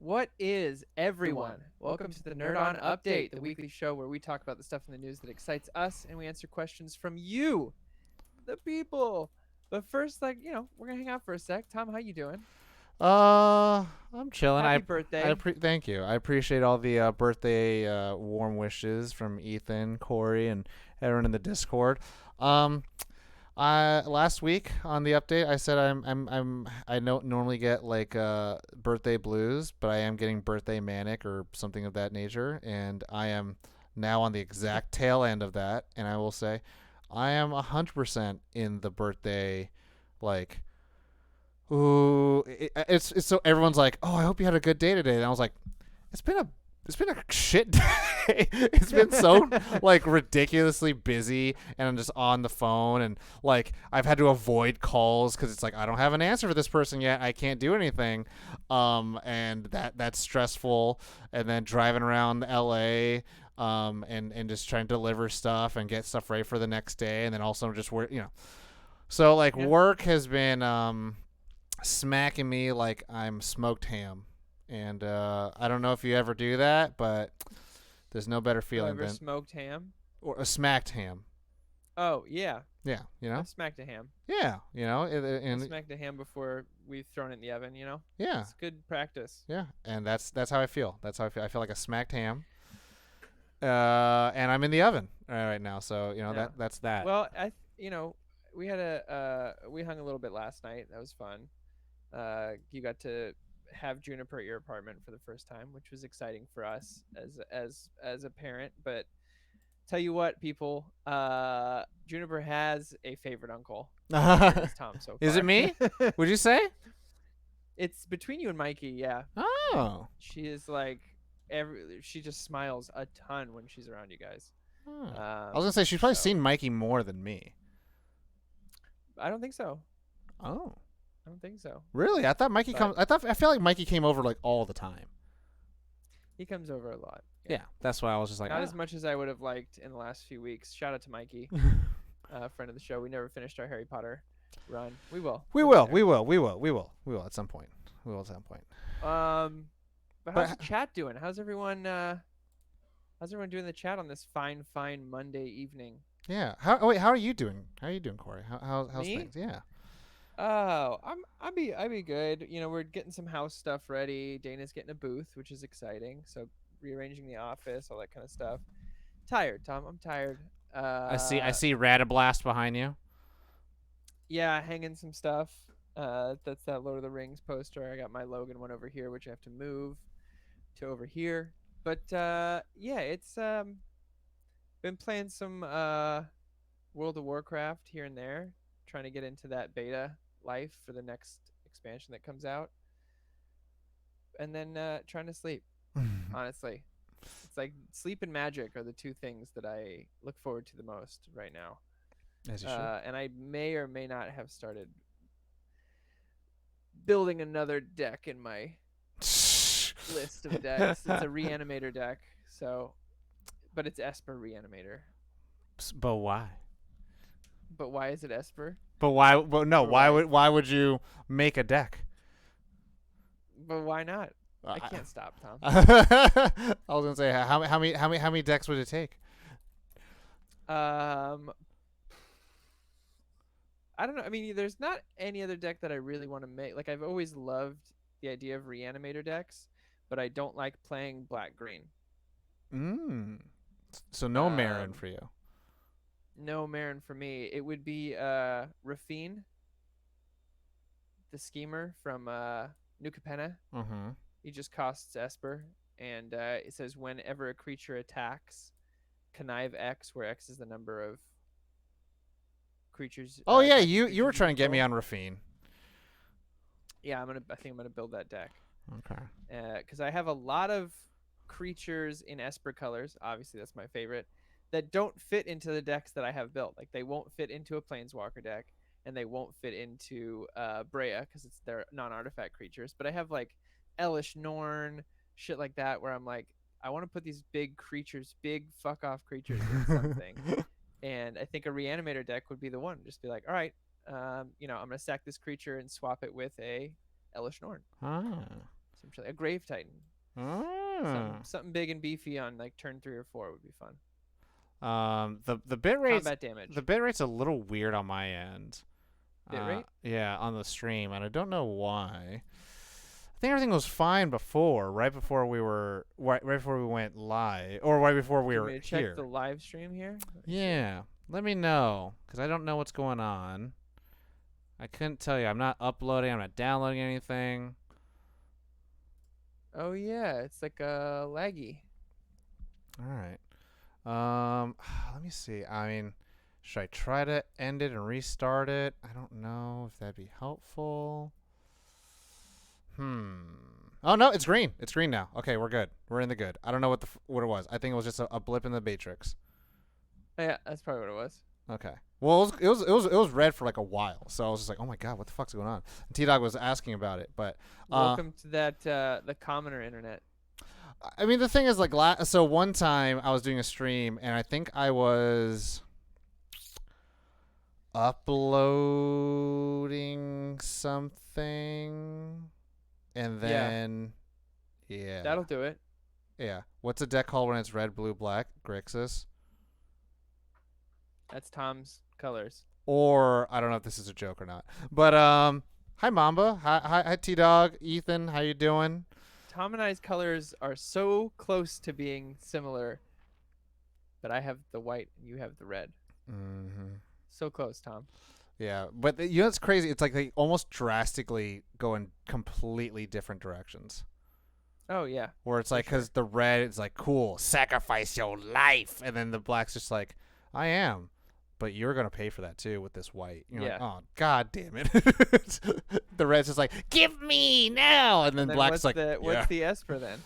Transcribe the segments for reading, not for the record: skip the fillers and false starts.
What is everyone? Welcome to the Nerd On Update, the weekly show where we talk about the stuff in the news that excites us and we answer questions from you, the people. But first, we're gonna hang out for a sec. Tom, how you doing? I'm chilling. Happy birthday. Thank you. I appreciate all the birthday warm wishes from Ethan, Corey, and everyone in the Discord. Um, I last week on the update, I said I don't normally get like birthday blues, but I am getting birthday manic or something of that nature, and I am now on the exact tail end of that. And I will say, I am 100% in the birthday like ooh, it's so everyone's like, oh, I hope you had a good day today. And I was like, it's been a it's been a shit day. It's been so like ridiculously busy, and I'm just on the phone, and like I've had to avoid calls because it's like I don't have an answer for this person yet. I can't do anything, and that's stressful. And then driving around LA, and just trying to deliver stuff and get stuff ready for the next day, and then also just work. So like Yeah. work has been smacking me like I'm smoked ham. And I don't know if you ever do that, but there's no better You feeling ever than smoked ham? or a smacked ham. Oh yeah, Yeah, I've smacked a ham. yeah, I and smacked a ham before we've thrown it in the oven. yeah, It's good practice. yeah, and that's how I feel. That's how I feel. I feel like a smacked ham. And I'm in the oven right now, so Yeah. that's that. Well, we had we hung a little bit last night. That was fun. You got to have Juniper at your apartment for the first time, which was exciting for us as a parent. But tell you what, people, Juniper has a favorite uncle, and it is Tom so Is it far. me? Would you say? It's between you and Mikey. Yeah, Oh. she is like she just smiles a ton when she's around you guys. Oh. I was Um, gonna say she's probably so seen Mikey more than me. I don't think so. Oh. I don't think so. Really? I thought Mikey But comes. I feel like Mikey came over like all the time. he comes over a lot. Yeah. Yeah, that's why I was just like, Not as much as I would have liked in the last few weeks. Shout out to Mikey, friend of the show. We never finished our Harry Potter run. We will. we We'll get will, there. we will, we will, we will, we will at some point. We will at some point. But how's But the chat doing? How's everyone? How's everyone doing in the chat on this fine Monday evening? yeah, how are you doing? How are you doing, Corey? How's Me? things? Yeah. Oh, I'd be good. We're getting some house stuff ready. Dana's getting a booth, which is exciting. So rearranging the office, all that kind of stuff. Tired, Tom. I'm tired. I see Radablast behind you. Yeah, hanging some stuff. That's that Lord of the Rings poster. I got my Logan one over here, which I have to move to over here. But yeah, it's been playing some World of Warcraft here and there, trying to get into that beta life for the next expansion that comes out, and then trying to sleep. Honestly, it's like sleep and magic are the two things that I look forward to the most right now. As you should. And I may or may not have started building another deck in my list of decks. It's a reanimator deck, so but it's Esper reanimator. But why? But why is it Esper? But why? Well, no. Or why? Why would you make a deck? But why not? I I can't stop, Tom. I was gonna say how many decks would it take? Um, I don't know. I mean, there's not any other deck that I really want to make. Like I've always loved the idea of reanimator decks, but I don't like playing black green. Mm. So no Marin Um, for you. no Marin for me. It would be Rafine, the schemer from New Capenna. Mm-hmm. He just costs Esper, and it says whenever a creature attacks, connive X, where X is the number of creatures. Oh yeah, Attacking you were creatures you trying to get me control. on Rafine. Yeah, I think I'm gonna build that deck Okay. because I have a lot of creatures in Esper colors. Obviously, that's my favorite. That don't fit into the decks that I have built. Like they won't fit into a Planeswalker deck, and they won't fit into Brea because they're non-artifact creatures. But I have like Elish Norn, shit like that, where I'm like, I want to put these big creatures, big fuck off creatures in something. And I think a reanimator deck would be the one. Just be like, all right, I'm gonna sack this creature and swap it with a Elish Norn. Ah. A Grave Titan. Mm. Something big and beefy on like turn 3 or 4 would be fun. The bit rate's Combat damage. a little weird on my end. Bit rate? Yeah, on the stream, and I don't know why. I think everything was fine before, right before we went live, or right before we Do you were want me to check here. the live stream here? Yeah, let me know, because I don't know what's going on. I couldn't tell you. I'm not uploading. I'm not downloading anything. Oh yeah, it's like laggy. All right. Let me see. I mean, should I try to end it and restart it? I don't know if that'd be helpful. Oh no, it's green. It's green now. Okay, we're good. We're in the good. I don't know what it was. I think it was just a blip in the matrix. Yeah, that's probably what it was. Okay. Well, it was red for like a while, so I was just like, oh my god, what the fuck's going on? And T Dog was asking about it, but Welcome to that the commoner internet. I mean, the thing is, like, so one time I was doing a stream, and I think I was uploading something, and then yeah, That'll do it. yeah. What's a deck called when it's red, blue, black? Grixis. That's Tom's colors. Or I don't know if this is a joke or not, but hi Mamba, hi T Dog, Ethan, how you doing? Tom and I's colors are so close to being similar, but I have the white and you have the red. Mm-hmm. So close, Tom. Yeah, but you know it's crazy. It's like they almost drastically go in completely different directions. Oh yeah. Where it's like, because the red is like, cool, sacrifice your life, and then the black's just like, I am, but you're gonna pay for that too with this white. You're like, oh god damn it. The red's just like, give me now, and then black's like, what's the Esper then?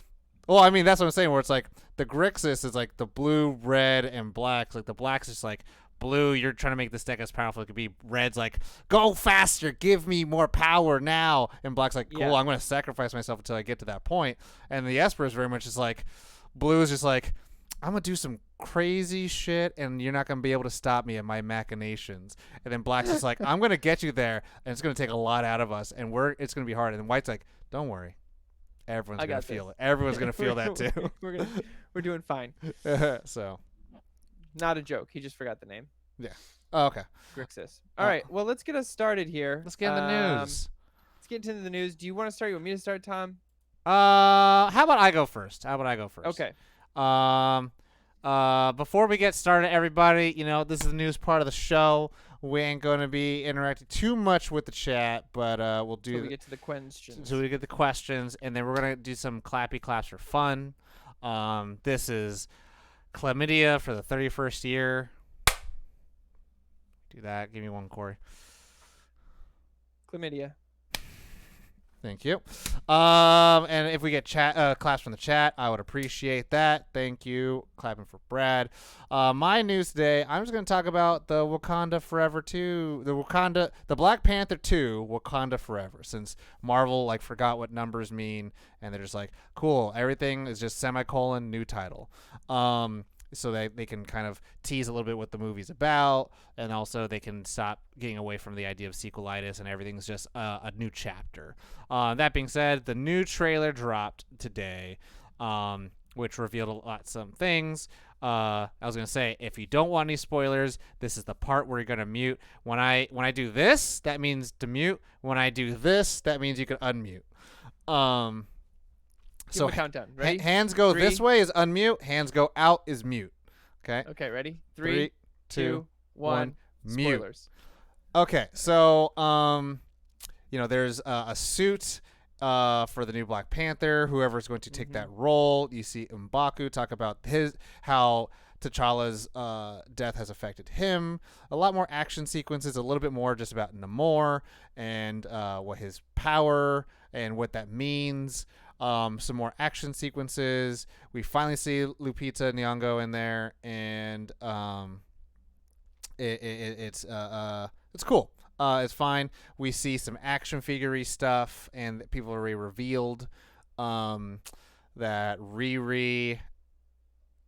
Well, I mean that's what I'm saying. Where it's like the Grixis is like the blue, red, and black. Like the black's just like, blue, you're trying to make this deck as powerful as it could be. Red's like, go faster, give me more power now. And black's like, cool, I'm going to sacrifice myself until I get to that point. And the Esper is very much just like, blue is just like, I'm going to do some crazy shit and you're not going to be able to stop me in my machinations. And then black's just like, I'm going to get you there and it's going to take a lot out of us and it's going to be hard. And then white's like, don't worry. Everyone's going to feel it. Everyone's going to feel that too. We're doing fine. So. Not a joke. He just forgot the name. Yeah. Oh, okay. Grixis. All right. Well, let's get us started here. Let's get in the news. Let's get into the news. Do you want to start? You want me to start, Tom? How about I go first? Okay. Before we get started, everybody, this is the news part of the show. We ain't going to be interacting too much with the chat, but we'll do. Until we get to the questions. So we get the questions, and then we're going to do some clappy claps for fun. This is Chlamydia for the 31st year. Do that. Give me one, Corey. Chlamydia. Thank you. And if we get claps from the chat, I would appreciate that. Thank you. Clapping for Brad. My news today, I'm just going to talk about the Wakanda Forever 2, the Black Panther 2, Wakanda Forever, since Marvel forgot what numbers mean, and they're just like, cool, everything is just semicolon, new title. So they can kind of tease a little bit what the movie's about, and also they can stop getting away from the idea of sequelitis, and everything's just a new chapter. That being said, the new trailer dropped today, which revealed some things. I was going to say, if you don't want any spoilers, this is the part where you're going to mute. When I do this, that means to mute. When I do this, that means you can unmute. So countdown. Ready? Hands go 3, this way is unmute. Hands go out is mute. Okay. Okay. Ready? 3, 2, 1. Mute. Spoilers. Okay. So there's a suit for the new Black Panther. Whoever's going to take that role. You see M'Baku talk about how T'Challa's death has affected him. A lot more action sequences. A little bit more just about Namor and what his power and what that means. Some more action sequences. We finally see Lupita Nyong'o in there, and it's cool. It's fine. We see some action figure-y stuff, and people are revealed that Riri,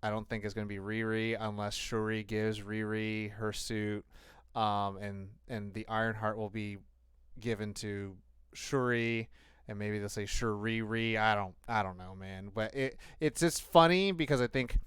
I don't think is going to be Riri unless Shuri gives Riri her suit, and the Ironheart will be given to Shuri. and maybe they'll say Shuri. I don't know, man. But it's just funny because I think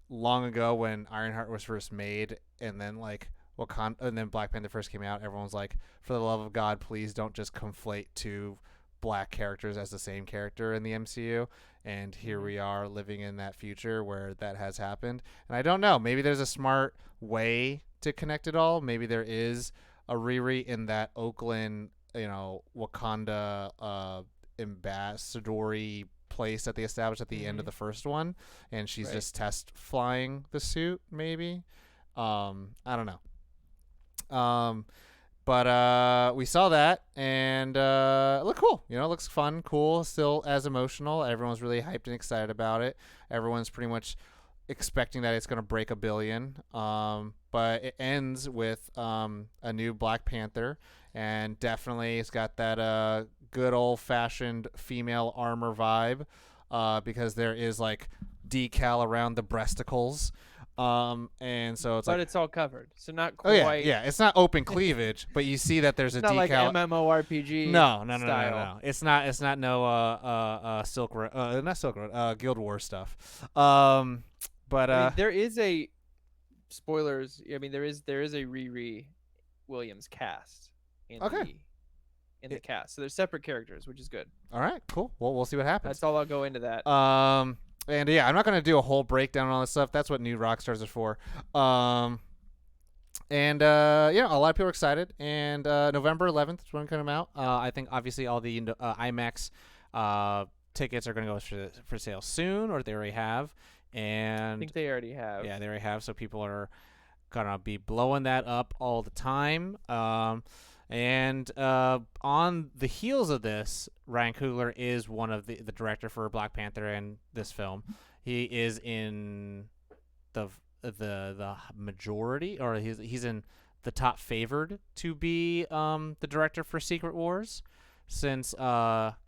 long ago when Ironheart was first made, and then like Wakanda, and then Black Panther first came out, everyone was like, for the love of God, please don't just conflate two black characters as the same character in the MCU. And here Mm-hmm. we are living in that future where that has happened. And I don't know, maybe there's a smart way to connect it all. Maybe there is a Riri in that Oakland, Wakanda ambassadory place that they established at the end of Mm-hmm. the first one, and she's Right. just test flying the suit. Maybe, I don't know. But we saw that, and it looked cool. It looks fun, cool, still as emotional. Everyone's really hyped and excited about it. Everyone's pretty much expecting that it's going to break 1 billion. But it ends with a new Black Panther, and definitely it's got that good old fashioned female armor vibe, because there is like decal around the breasticles. And so it's But like, it's all covered, so not oh yeah, quite. yeah. It's not open cleavage, but you see that there's a It's not like decal. MMORPG No, no, no, no, no, style. no. It's not no Silk Road, not Silk Road, Guild War stuff. But I mean, there is a spoilers. I mean, there is a Riri Williams cast in okay. the cast, so they're separate characters, which is good. All right, cool. Well, we'll see what happens. That's all I'll go into that. And yeah, I'm not gonna do a whole breakdown on all this stuff. That's what new Rockstars are for. And a lot of people are excited. And November 11th is when it comes out. I think obviously all the IMAX tickets are going to go for sale soon, or they already have. I And think they already have. yeah, they already have. So people are gonna be blowing that up all the time. And on the heels of this, Ryan Coogler is one of the director for Black Panther and this film. He is in the majority, or he's in the top favored to be the director for Secret Wars, since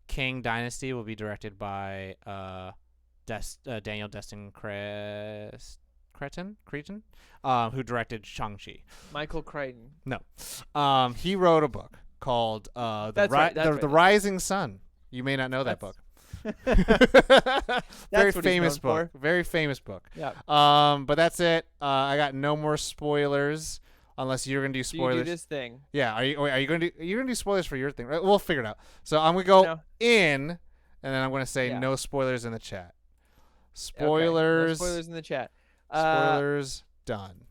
King Dynasty will be directed by Daniel Destin Cretton, who directed Shang-Chi. Michael Crichton. No, he wrote a book called That's right. That's right. the Rising Sun. You may not know that book. Very That's what he's famous known book. for. Very famous book. Yeah. But that's it. I got no more spoilers unless you're gonna do So you do spoilers. this thing. Yeah. Are you gonna do spoilers for your thing? Right? We'll figure it out. So I'm gonna go No. in, and then I'm gonna say Yeah. no spoilers in the chat. Okay. No Spoilers. spoilers in the chat. Spoilers done.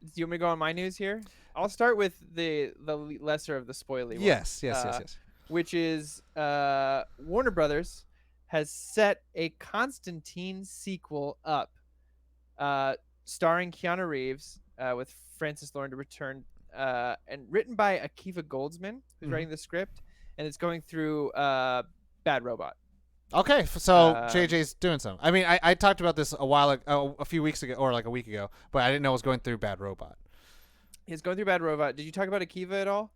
Do you want me to go on my news here? I'll start with the lesser of the spoily ones. Yes. Which is Warner Brothers has set a Constantine sequel up, starring Keanu Reeves, with Francis Lawrence to return, and written by Akiva Goldsman, who's Mhm. writing the script, and it's going through Bad Robot. Okay, so Um, JJ's doing something. I mean, I talked about this a few weeks ago, or like a week ago, but I didn't know it was going through Bad Robot. He's going through Bad Robot. Did you talk about Akiva at all?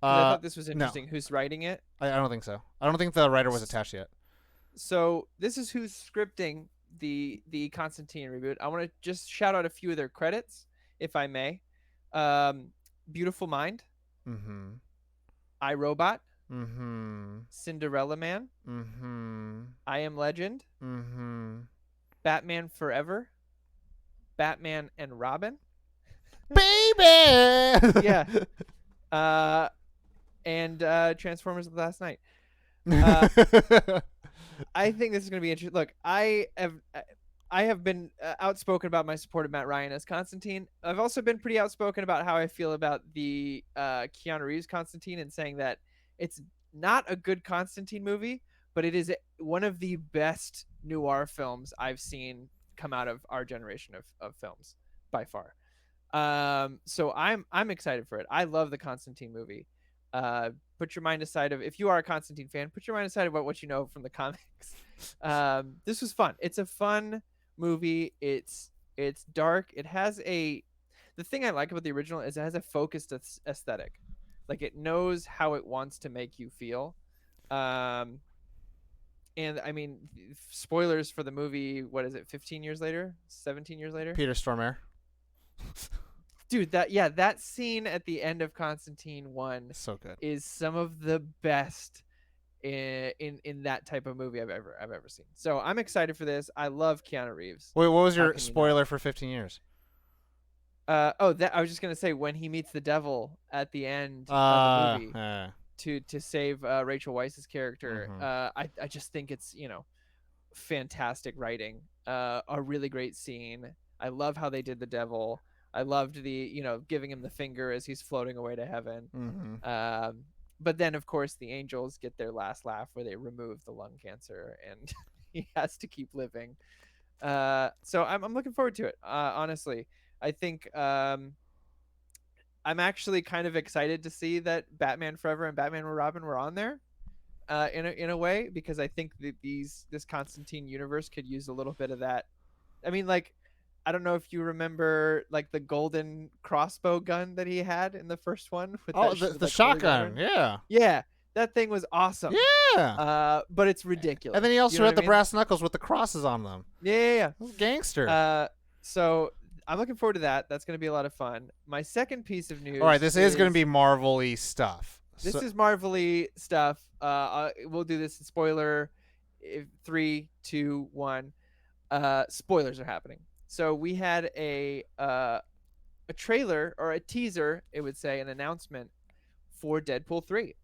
'Cause I thought this was No, interesting. Who's writing it? I don't think so. I don't think the writer was attached yet. So this is who's scripting the Constantine reboot. I want to just shout out a few of their credits, if I may. Beautiful Mind, Mm-hmm. iRobot, Mm-hmm. Cinderella Man, Mm-hmm. I Am Legend, Mm-hmm. Batman Forever, Batman and Robin. Baby. Yeah. And Transformers of Last Night. I think this is going to be interesting. Look, I have been outspoken about my support of Matt Ryan as Constantine. I've also been pretty outspoken about how I feel about the Keanu Reeves Constantine, and saying that it's not a good Constantine movie, but it is one of the best noir films I've seen come out of our generation of films by far. So I'm excited for it. I love the Constantine movie. Put your mind aside of, if you are a Constantine fan, put your mind aside about what you know from the comics. This was fun. It's a fun movie. It's dark. It has the thing I like about the original is it has a focused aesthetic. Like, it knows how it wants to make you feel. And I mean, spoilers for the movie. What is it? 15 years later? 17 years later? Peter Stormare. Dude, that scene at the end of Constantine 1 So good. is some of the best in that type of movie I've ever seen. So I'm excited for this. I love Keanu Reeves. Wait, what was How your can you not? spoiler for 15 years? Oh, that I was just gonna say when he meets the devil at the end of the Uh, movie uh to save Rachel Weisz's character. mm-hmm. I just think it's fantastic writing. A really great scene. I love how they did the devil. I loved the giving him the finger as he's floating away to heaven. Mm-hmm. Um, but then of course the angels get their last laugh where they remove the lung cancer and he has to keep living. So I'm looking forward to it. Honestly, I think I'm actually kind of excited to see that Batman Forever and Batman and Robin were on there. In a way, because I think that this Constantine universe could use a little bit of that. I mean, like, I don't know if you remember like the golden crossbow gun that he had in the first one with Oh, that the like holy shotgun. lantern. Yeah. Yeah, that thing was awesome. Yeah. But it's ridiculous. And then he You also know had what the I mean? brass knuckles with the crosses on them. Yeah. Gangster. So I'm looking forward to that. That's going to be a lot of fun. My second piece of news. All right, this is going to be Marvel-y stuff. This is Marvel-y stuff. We'll do this in spoiler. 3, 2, 1. Spoilers are happening. So we had a trailer or a teaser, it would say, an announcement for Deadpool 3.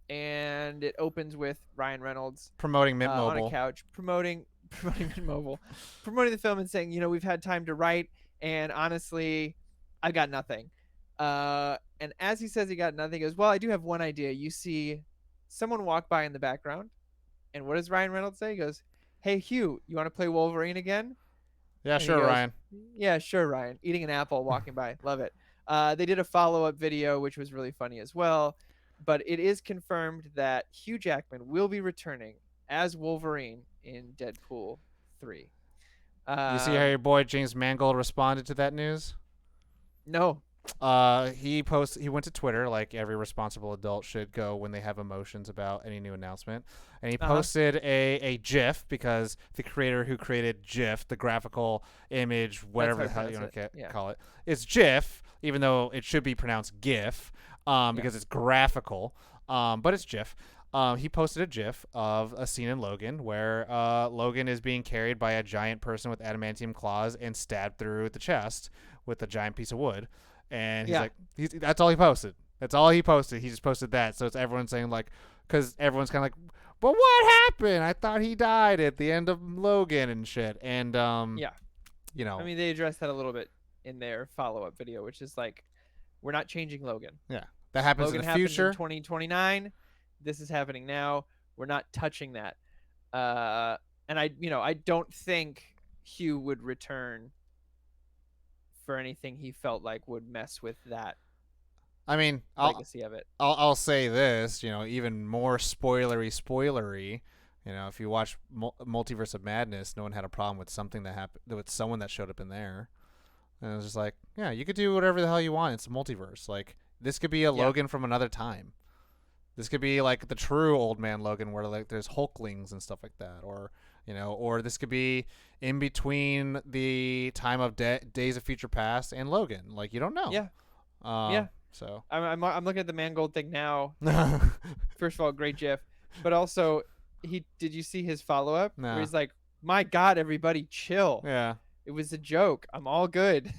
And it opens with Ryan Reynolds promoting Mint on a Mobile. couch promoting Mint Mobile, promoting the film and saying, we've had time to write, and honestly, I've got nothing. And as he says he got nothing, he goes, well, I do have one idea. You see someone walk by in the background, and what does Ryan Reynolds say? He goes, hey, Hugh, you want to play Wolverine again? Yeah, And he sure, goes, Ryan. Yeah, sure, Ryan. Eating an apple, walking by. Love it. They did a follow-up video, which was really funny as well. But it is confirmed that Hugh Jackman will be returning as Wolverine in Deadpool 3. You see how your boy James Mangold responded to that news? No. He went to Twitter like every responsible adult should go when they have emotions about any new announcement, and he posted a GIF, because the creator who created GIF, the graphical image, whatever the hell you want to call it, is GIF, even though it should be pronounced GIF, because it's graphical, but it's GIF. He posted a GIF of a scene in Logan where Logan is being carried by a giant person with adamantium claws and stabbed through the chest with a giant piece of wood. And he's like, that's all he posted. That's all he posted. He just posted that. So it's everyone saying, like, because everyone's kind of like, but what happened? I thought he died at the end of Logan and shit. And, I mean, they addressed that a little bit in their follow-up video, which is like, we're not changing Logan. Yeah. That happens Logan in the future. In 2029. This is happening now. We're not touching that. And I don't think Hugh would return for anything he felt like would mess with that. I mean, legacy of it. I'll say this, even more spoilery. If you watch Multiverse of Madness, no one had a problem with something that happened with someone that showed up in there, and it was just like, yeah, you could do whatever the hell you want. It's a multiverse. Like, this could be a Logan from another time. This could be like the true old man Logan, where like there's Hulklings and stuff like that, or or this could be in between the time of Days of Future Past and Logan. Like, you don't know. Yeah. So I'm looking at the Mangold thing now. First of all, great GIF, but also did you see his follow up? No. Where he's like, my God, everybody, chill. Yeah. It was a joke. I'm all good.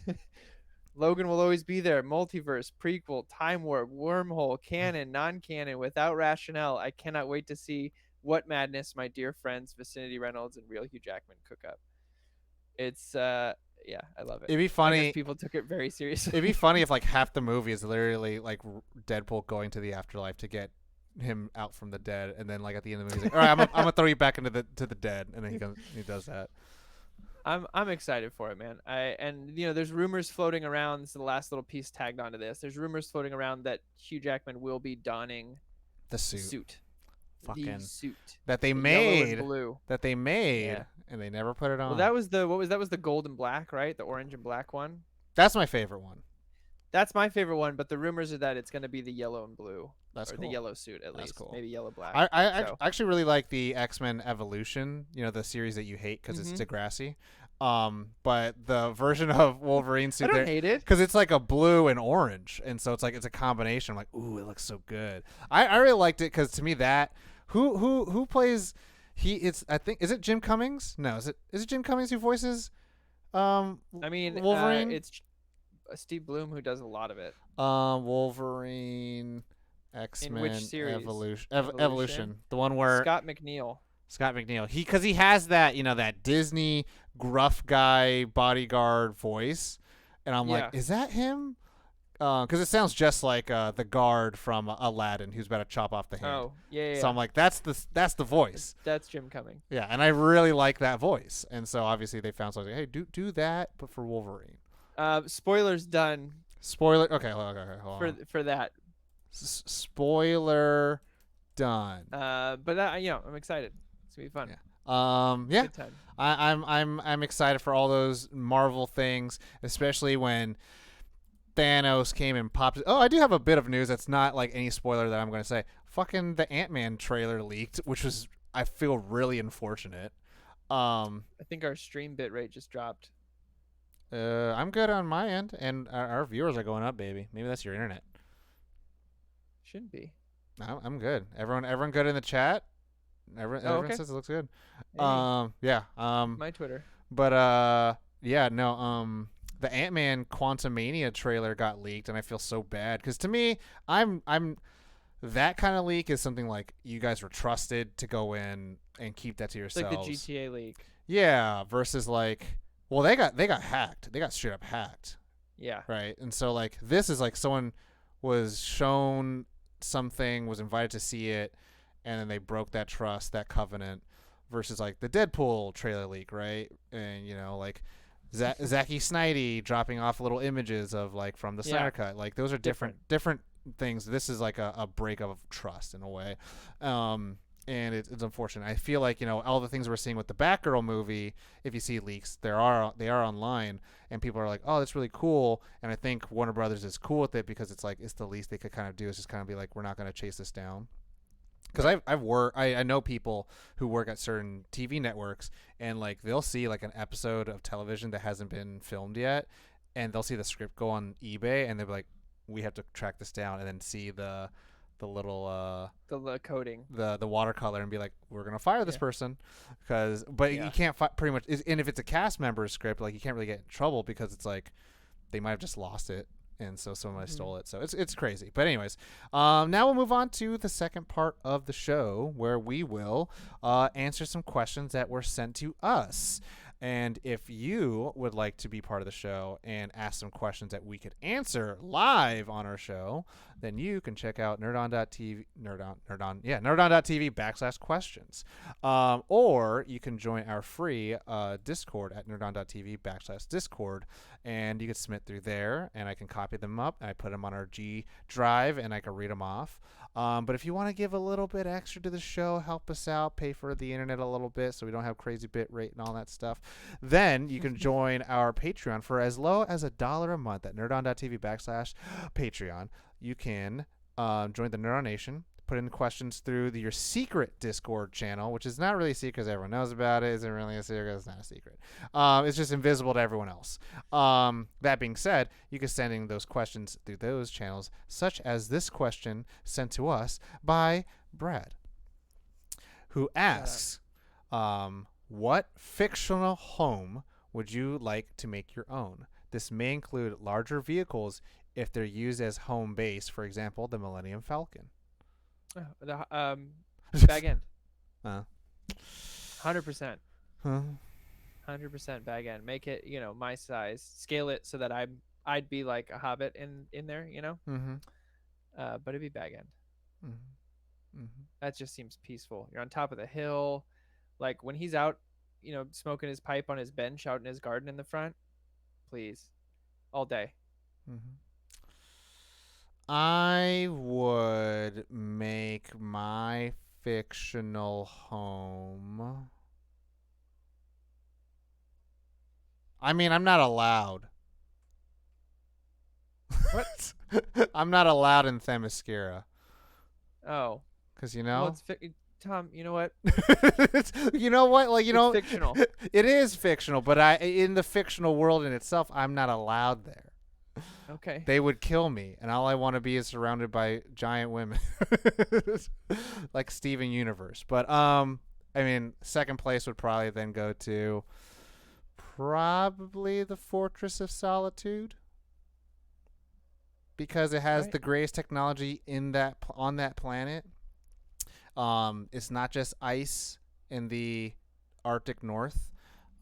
Logan will always be there. Multiverse, prequel, time warp, wormhole, canon, non-canon, without rationale. I cannot wait to see what madness my dear friends Vicinity Reynolds and real Hugh Jackman cook up. It's I love it. It'd be funny. People took it very seriously. It'd be funny if like half the movie is literally like Deadpool going to the afterlife to get him out from the dead, and then like at the end of the movie, he's like, all right, I'm gonna throw you back into the dead, and then he does that. I'm excited for it, man. There's rumors floating around. This is the last little piece tagged onto this. There's rumors floating around that Hugh Jackman will be donning the suit. The suit that they made, and they never put it on. Well, that was the gold and black, right? The orange and black one. That's my favorite one. That's my favorite one, but the rumors are that it's going to be the yellow and blue. That's cool. The yellow suit, at least. Cool. Maybe yellow black. I actually really like the X-Men Evolution, the series that you hate because it's Degrassi. But the version of Wolverine suit, I don't hate it because it's like a blue and orange, and so it's a combination. I'm like, ooh, it looks so good. I really liked it because to me that Who plays? It's I think is it Jim Cummings? No, is it Jim Cummings who voices I mean, Wolverine? it's Steve Bloom who does a lot of it. Wolverine, X In which Men, series? Evolution, Evolution. the one where Scott McNeil. Scott McNeil. Because he has that that Disney gruff guy bodyguard voice, and I'm like, Yeah. is that him? Because it sounds just like the guard from Aladdin who's about to chop off the hand. Oh, yeah, yeah, So yeah. I'm like, that's the voice. That's Jim Cummings. Yeah, and I really like that voice, and so obviously they found something. Hey, do that, but for Wolverine. Spoilers done Spoiler. Okay, hold on. for that. Spoiler done. But I'm excited. It's gonna be fun. Yeah. Good time. I'm excited for all those Marvel things, especially when Thanos came and popped. Oh, I do have a bit of news that's not like any spoiler that I'm going to say. Fucking the Ant-Man trailer leaked, which was I feel really unfortunate. I think our stream bit rate just dropped. I'm good on my end, and our viewers are going up, baby. Maybe that's your internet. Shouldn't be. No, I'm good. Everyone good in the chat. Everyone Okay. says it looks good. Hey, Yeah. my Twitter. But yeah, no. The Ant-Man Quantumania trailer got leaked, and I feel so bad because to me, I'm that kind of leak is something like you guys were trusted to go in and keep that to It's like yourselves. the GTA leak. Yeah, versus like, well, they got hacked. They got straight up hacked, Yeah. right? And so like this is like someone was shown something, was invited to see it, and then they broke that trust, that covenant. Versus like the Deadpool trailer leak, right? And like Zacky Snidey dropping off little images of like from the Snyder Cut. Like those are different things. This is like a break of trust in a way. And it's unfortunate. I feel like all the things we're seeing with the Batgirl movie. If you see leaks, they are online, and people are like, "Oh, that's really cool." And I think Warner Brothers is cool with it because it's like it's the least they could kind of do is just kind of be like, "We're not going to chase this down." Because I know people who work at certain TV networks, and like they'll see like an episode of television that hasn't been filmed yet, and they'll see the script go on eBay, and they'll be like, "We have to track this down," and then see the little the coding, the watercolor, and be like, "We're gonna fire this person," but you can't pretty much. And if it's a cast member's script, like you can't really get in trouble because it's like they might have just lost it. And so someone stole it. So it's crazy. But anyways, now we'll move on to the second part of the show where we will answer some questions that were sent to us. And if you would like to be part of the show and ask some questions that we could answer live on our show, then you can check out nerdon.tv, nerdon.tv/questions. Or you can join our free Discord at nerdon.tv/Discord, and you can submit through there, and I can copy them up, and I put them on our G Drive, and I can read them off. But if you want to give a little bit extra to the show, help us out, pay for the internet a little bit so we don't have crazy bit rate and all that stuff, then you can join our Patreon for as low as $1 a month at nerdon.tv/Patreon. You can join the Nerdon Nation, put in questions through your secret Discord channel, which is not really a secret because everyone knows about it. Isn't really a secret. It's not a secret. It's just invisible to everyone else. That being said, you can send in those questions through those channels, such as this question sent to us by Brad, who asks, what fictional home would you like to make your own? This may include larger vehicles if they're used as home base, for example, the Millennium Falcon. The bag end. 100%. 100% bag end. Make it, my size. Scale it so that I'd be like a hobbit in there, Mm-hmm. But it'd be bag end. Mm-hmm. Mm-hmm. That just seems peaceful. You're on top of the hill. Like when he's out, smoking his pipe on his bench out in his garden in the front. Please. All day. Mm-hmm. I would make my fictional home. I mean, I'm not allowed. What? I'm not allowed in Themyscira. Oh. Because, Well, Tom, you know what? you know what? Like, it's fictional. It is fictional, but in the fictional world in itself, I'm not allowed there. Okay. They would kill me, and all I want to be is surrounded by giant women, like Steven Universe. But I mean, second place would probably then go to probably the Fortress of Solitude because it has Right. the greatest technology in that on that planet. It's not just ice in the Arctic North.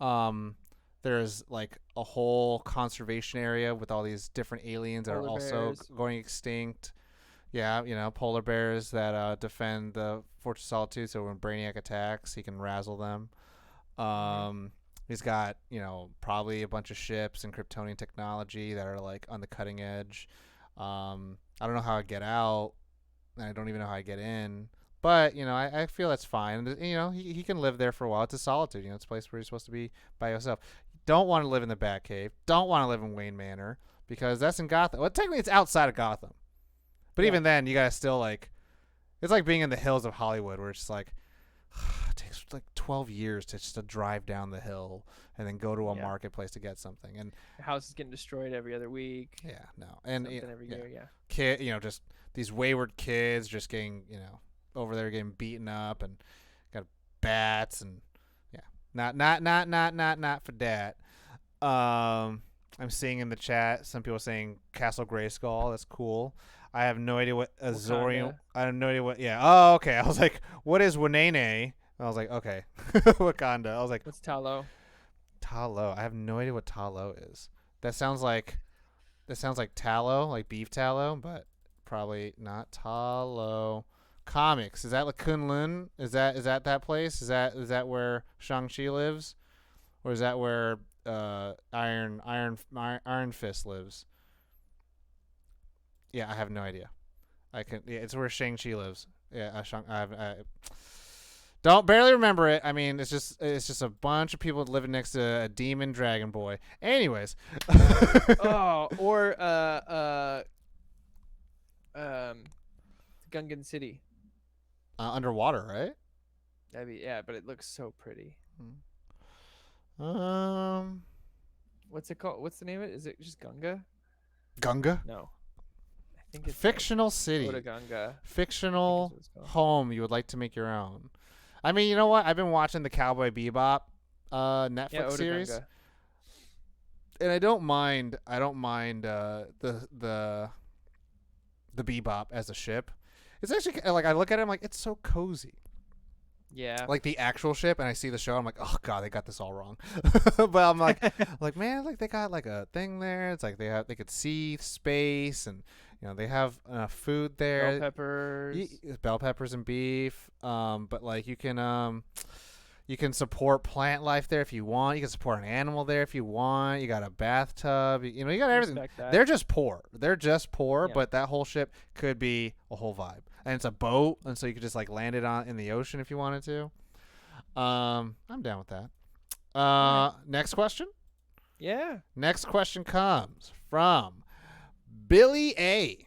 Um, there's like a whole conservation area with all these different aliens that are Polar also bears. going extinct. Yeah, polar bears that defend the Fortress of Solitude, so when Brainiac attacks, he can razzle them. Hmm. He's got, probably a bunch of ships and Kryptonian technology that are like on the cutting edge. I don't know how I get out. I don't even know how I get in. But, I feel that's fine. He can live there for a while. It's a solitude. It's a place where you're supposed to be by yourself. Don't want to live in the Batcave. Don't want to live in Wayne Manor because that's in Gotham. Well, technically, it's outside of Gotham. But Yeah. even then, you gotta still like. It's like being in the hills of Hollywood, where it's just like it takes like 12 years to just to drive down the hill and then go to a Yeah. marketplace to get something. And Your house is getting destroyed every other week. yeah, no, and Something every yeah, year. Yeah. just these wayward kids just getting over there getting beaten up and got bats and yeah, not for that. I'm seeing in the chat some people saying Castle Grayskull. That's cool. I have no idea what Azorian. Wakanda. I have no idea what. Yeah. Oh, okay. I was like, what is Wanene? I was like, okay, Wakanda. I was like, What's Talo? Talo. I have no idea what Talo is. That sounds like tallow, like beef tallow, but probably not Talo. Comics. Is that like Kunlun? Is that place? Is that where Shang-Chi lives? Or is that where Iron Fist lives? Yeah, I have no idea. I can. Yeah, it's where Shang-Chi lives. Yeah, I don't barely remember it. I mean, it's just a bunch of people living next to a demon dragon boy. Anyways, Oh, or um, Gungan City. underwater, right? That'd be but it looks so pretty. Um, What's it called? What's the name of it? Is it just Gunga? Gunga, No, I think it's like fictional city, Gunga. I think is fictional what it's called. home you would like to make your own. I mean, you know what? I've been watching the Cowboy Bebop Yeah, Netflix series, Gunga. and I don't mind. The Bebop as a ship. It's actually like I look at it, I'm like, it's so cozy. Yeah. Like the actual ship, and I see the show, I'm like, oh god, they got this all wrong. But I'm like, man, like they got like a thing there. It's like they could see space, and they have enough food there. Bell peppers. Bell peppers and beef. But like you can support plant life there if you want. You can support an animal there if you want. You got a bathtub. You got everything. Respect that. They're just poor. Yeah. But that whole ship could be a whole vibe. And it's a boat, and so you could just like land it on in the ocean if you wanted to. I'm down with that. Alright. Next question. Yeah. Next question comes from Billy A.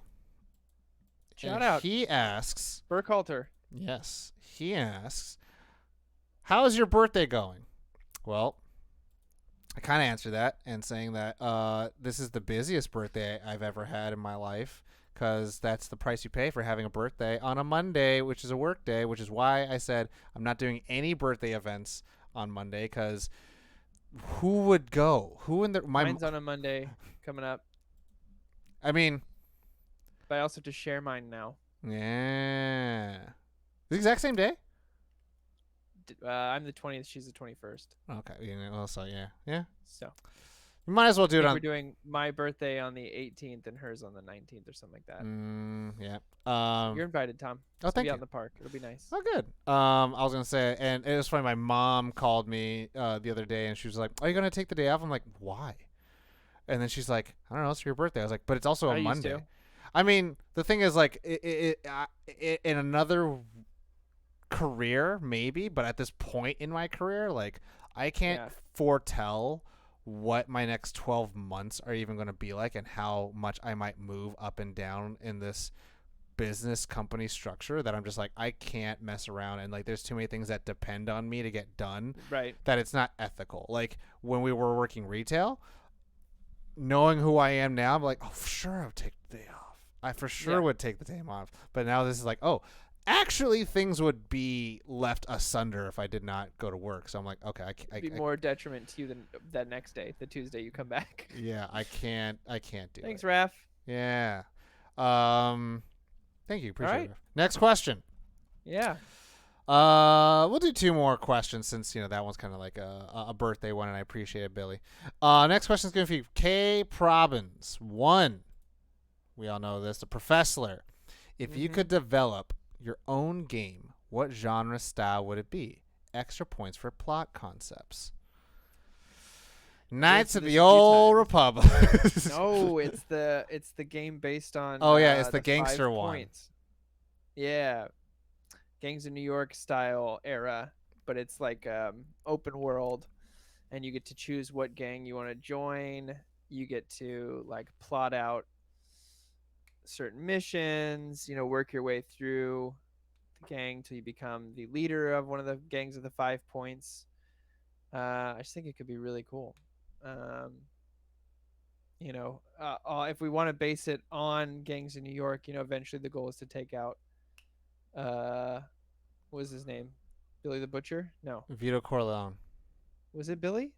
Shout And out. he asks, Burkhalter. yes, he asks, how's your birthday going? Well, I kind of answered that and saying that this is the busiest birthday I've ever had in my life because that's the price you pay for having a birthday on a Monday, which is a work day, which is why I said I'm not doing any birthday events on Monday because who would go? Who in the Mine's on a Monday coming up, I mean, but I also have to share mine now. yeah, the exact same day. I'm the 20th. She's the 21st. Okay, well, so yeah. So You might as well do I it think on. we're doing my birthday on the 18th and hers on the 19th or something like that. Yeah. You're invited, Tom. Oh, It's gonna thank be you. out in the park. It'll be nice. Oh, good. I was gonna say, and it was funny. My mom called me the other day, and she was like, "Are you gonna take the day off?" I'm like, "Why?" And then she's like, "I don't know. It's your birthday." I was like, "But it's also a I used Monday." to. I mean, the thing is, like, in another career, maybe, but at this point in my career, like, I can't Yeah. foretell what my next 12 months are even going to be like and how much I might move up and down in this business company structure that I'm just like, I can't mess around, and like there's too many things that depend on me to get done Right. that it's not ethical. Like when we were working retail, knowing who I am now, I'm like, oh, for sure I would take the day off. I for sure Yeah. would take the day off. But now this is like, oh, actually things would be left asunder if I did not go to work. So I'm like, okay, It'd be more detriment to you than that next day, the Tuesday you come back. yeah, I can't do Thanks, it. Raph. Yeah. Um, thank you, All appreciate right. it. Next question. Yeah. We'll do two more questions since that one's kind of like a birthday one, and I appreciate it, Billy. Next question is going to be K. Probbins. One, we all know this, the Professor. If you could develop your own game, what genre style would it be? Extra points for plot concepts. Knights of This the a few Old times. Republic. No, it's the game based on Oh yeah, it's the the gangster 5 one. points. Yeah. Gangs of New York style era, but it's like open world, and you get to choose what gang you want to join. You get to like plot out certain missions, work your way through the gang till you become the leader of one of the gangs of the 5 points. I just think it could be really cool. Um, if we want to base it on gangs in New York, eventually the goal is to take out what was his name? Billy the Butcher? No. Vito Corleone. Was it Billy?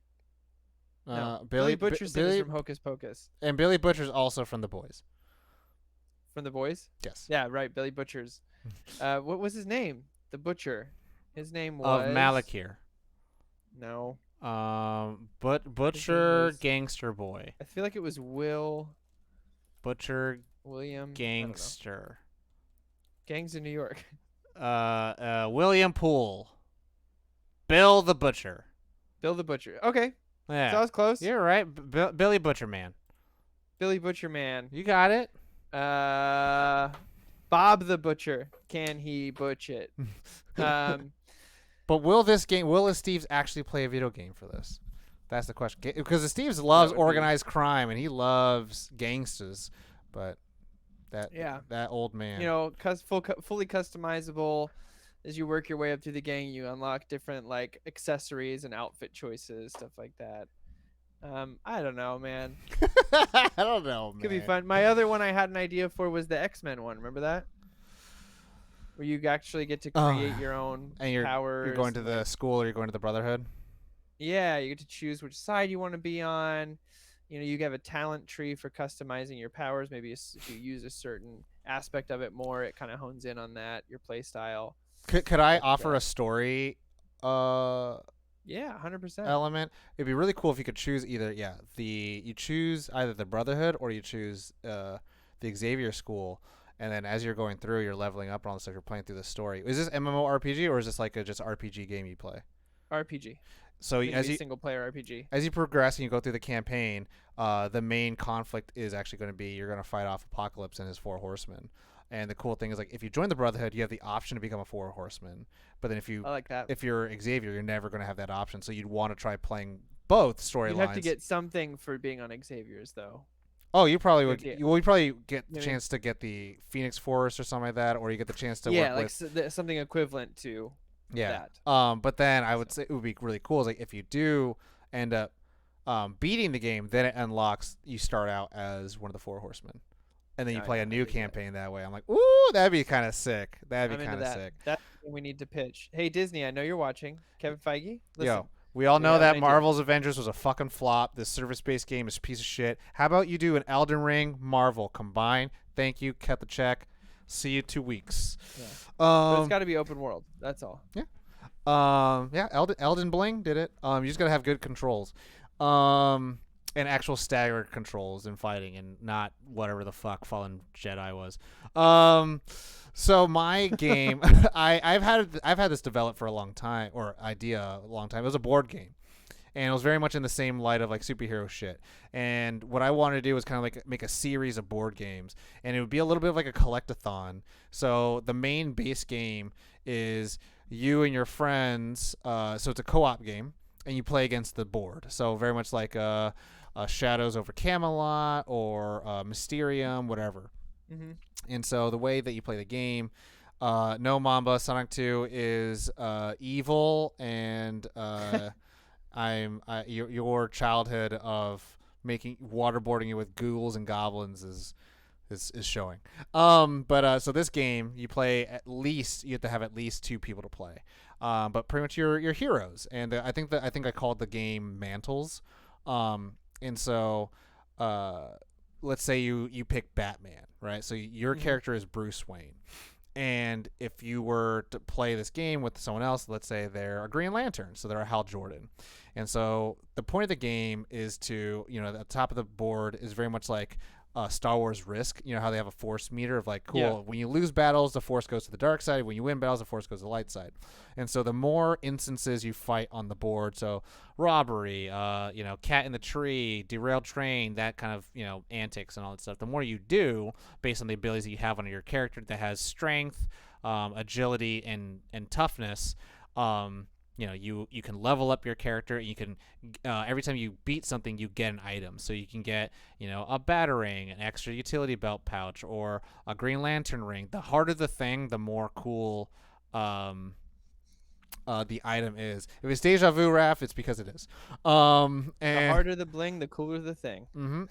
No. Billy Butcherson is from Hocus Pocus. and Billy Butcher's also from The Boys. From The Boys? Yes. Yeah, right. Billy Butcher's. What was his name? The Butcher. His name Of was Malakir. No. But Butcher was- Gangster Boy. I feel like it was Butcher William. I don't know. Gangster. Gangs in New York. William Poole. Bill the Butcher. Bill the Butcher. Okay. Yeah. So I was close. You're right. Billy Butcher Man. Billy Butcher Man. You got it. Bob the Butcher. Can he butch it? But will Steve's actually play a video game for this? That's the question. Because Steve's loves organized crime and he loves gangsters, but that old man. Fully customizable. As you work your way up through the gang, you unlock different like accessories and outfit choices, stuff like that. I don't know, man. I don't know, man. Could be fun. My other one I had an idea for was the X-Men one. Remember that? Where you actually get to create your own and powers. You're going to the school or you're going to the Brotherhood? Yeah, you get to choose which side you want to be on. You have a talent tree for customizing your powers. Maybe if you use a certain aspect of it more, it kind of hones in on that, your play style. Could I offer a story yeah, 100%. element? It'd be really cool if you could choose either you choose either the Brotherhood or you choose the Xavier School, and then as you're going through, you're leveling up and all this stuff. You're playing through the story. Is this MMORPG or is this like a just RPG game you play? RPG. So as you single player RPG. As you progress and you go through the campaign, the main conflict is actually going to be you're going to fight off Apocalypse and his 4 horsemen. And the cool thing is, like, if you join the Brotherhood, you have the option to become a 4 horseman. But then I like that. if you're Xavier, you're never going to have that option. So you'd want to try playing both storylines. You'd have to get something for being on Xavier's, though. Oh, you probably would. Yeah. You probably get the chance to get the Phoenix Force or something like that, or you get the chance to work with something equivalent to that. But then I would say it would be really cool is like if you do end up beating the game, then it unlocks. You start out as one of the 4 horsemen. And then you play a new campaign that way. I'm like, ooh, that'd be kind of sick. That'd be kind of sick. That's what we need to pitch. Hey, Disney, I know you're watching. Kevin Feige, listen. Yo, we all know that Marvel's Avengers was a fucking flop. This service-based game is a piece of shit. How about you do an Elden Ring, Marvel combined? Thank you. Cut the check. See you 2 weeks. Yeah. But it's got to be open world. That's all. Yeah. Elden Bling did it. You just gotta have good controls. And actual staggered controls in fighting and not whatever the fuck Fallen Jedi was. So my game, I've had this developed for a long time, or idea a long time. It was a board game, and it was very much in the same light of like superhero shit. And what I wanted to do was kind of like make a series of board games, and it would be a little bit of like a collect-a-thon. So the main base game is you and your friends. So it's a co-op game, and you play against the board. So very much like Shadows over Camelot or Mysterium, whatever. Mm-hmm. And so the way that you play the game, No Mamba Sonic 2 is evil, and your childhood of making waterboarding you with ghouls and goblins is showing. So this game you play you have to have at least 2 people to play. But pretty much your heroes, and I think I called the game Mantles. And so uh, let's say you pick Batman, right? So your Mm-hmm. character is Bruce Wayne. And if you were to play this game with someone else, let's say they're a Green Lantern, so they're a Hal Jordan. And so the point of the game is to, the top of the board is very much like Star Wars Risk. You know how they have a force meter of like, Yeah. cool, when you lose battles, the force goes to the dark side. When you win battles, the force goes to the light side. And so the more instances you fight on the board, so robbery, cat in the tree, derailed train, that kind of, antics and all that stuff, the more you do based on the abilities that you have on your character that has strength, agility, and toughness. You can level up your character. You can every time you beat something, you get an item. So you can get a batarang, an extra utility belt pouch, or a Green Lantern ring. The harder the thing, the more cool the item is. If it's deja vu, Raph, it's because it is. The And harder the bling, the cooler the thing.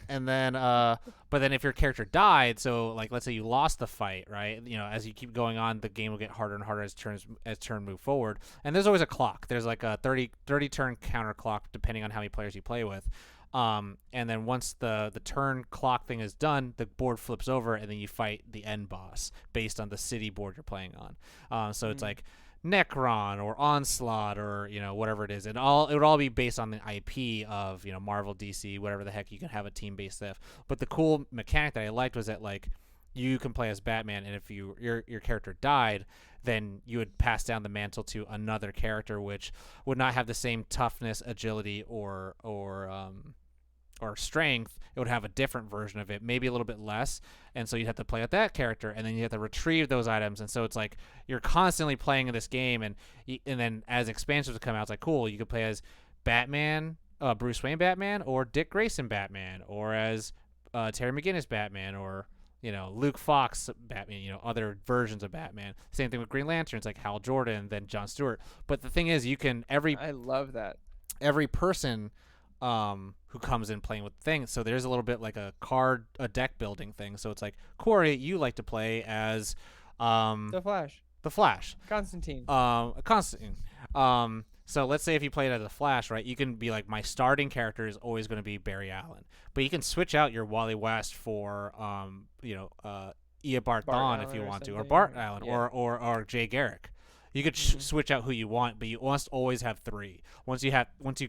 And then, but then if your character died, so like let's say you lost the fight, right? As you keep going on, the game will get harder and harder as turn move forward. And there's always a clock. There's like a 30 turn counter clock depending on how many players you play with. And then once the turn clock thing is done, the board flips over, and then you fight the end boss based on the city board you're playing on. So it's like Necron or Onslaught or whatever it is, and it would all be based on the IP of Marvel, DC, whatever the heck. You can have a team based stuff. But the cool mechanic that I liked was that like you can play as Batman, and if your character died, then you would pass down the mantle to another character, which would not have the same toughness, agility, or strength. It would have a different version of it, maybe a little bit less, and so you'd have to play with that character, and then you have to retrieve those items. And so it's like you're constantly playing in this game, and then as expansions come out, it's like cool, you could play as Batman, Bruce Wayne Batman, or Dick Grayson Batman, or as Terry McGinnis Batman, or Luke Fox Batman, other versions of Batman. Same thing with Green Lantern. It's like Hal Jordan, then John Stewart. But the thing is, you can I love that. every person who comes in playing with things. So there's a little bit like a deck building thing. So it's like, Corey, you like to play as The Flash. the Flash. Constantine. Constantine. So let's say if you played as a Flash, right, you can be like, my starting character is always going to be Barry Allen. But you can switch out your Wally West for, Ia Bart Thawne if you want to, or Bart Allen, yeah. or Jay Garrick. You could switch out who you want, but you must always have 3. Once you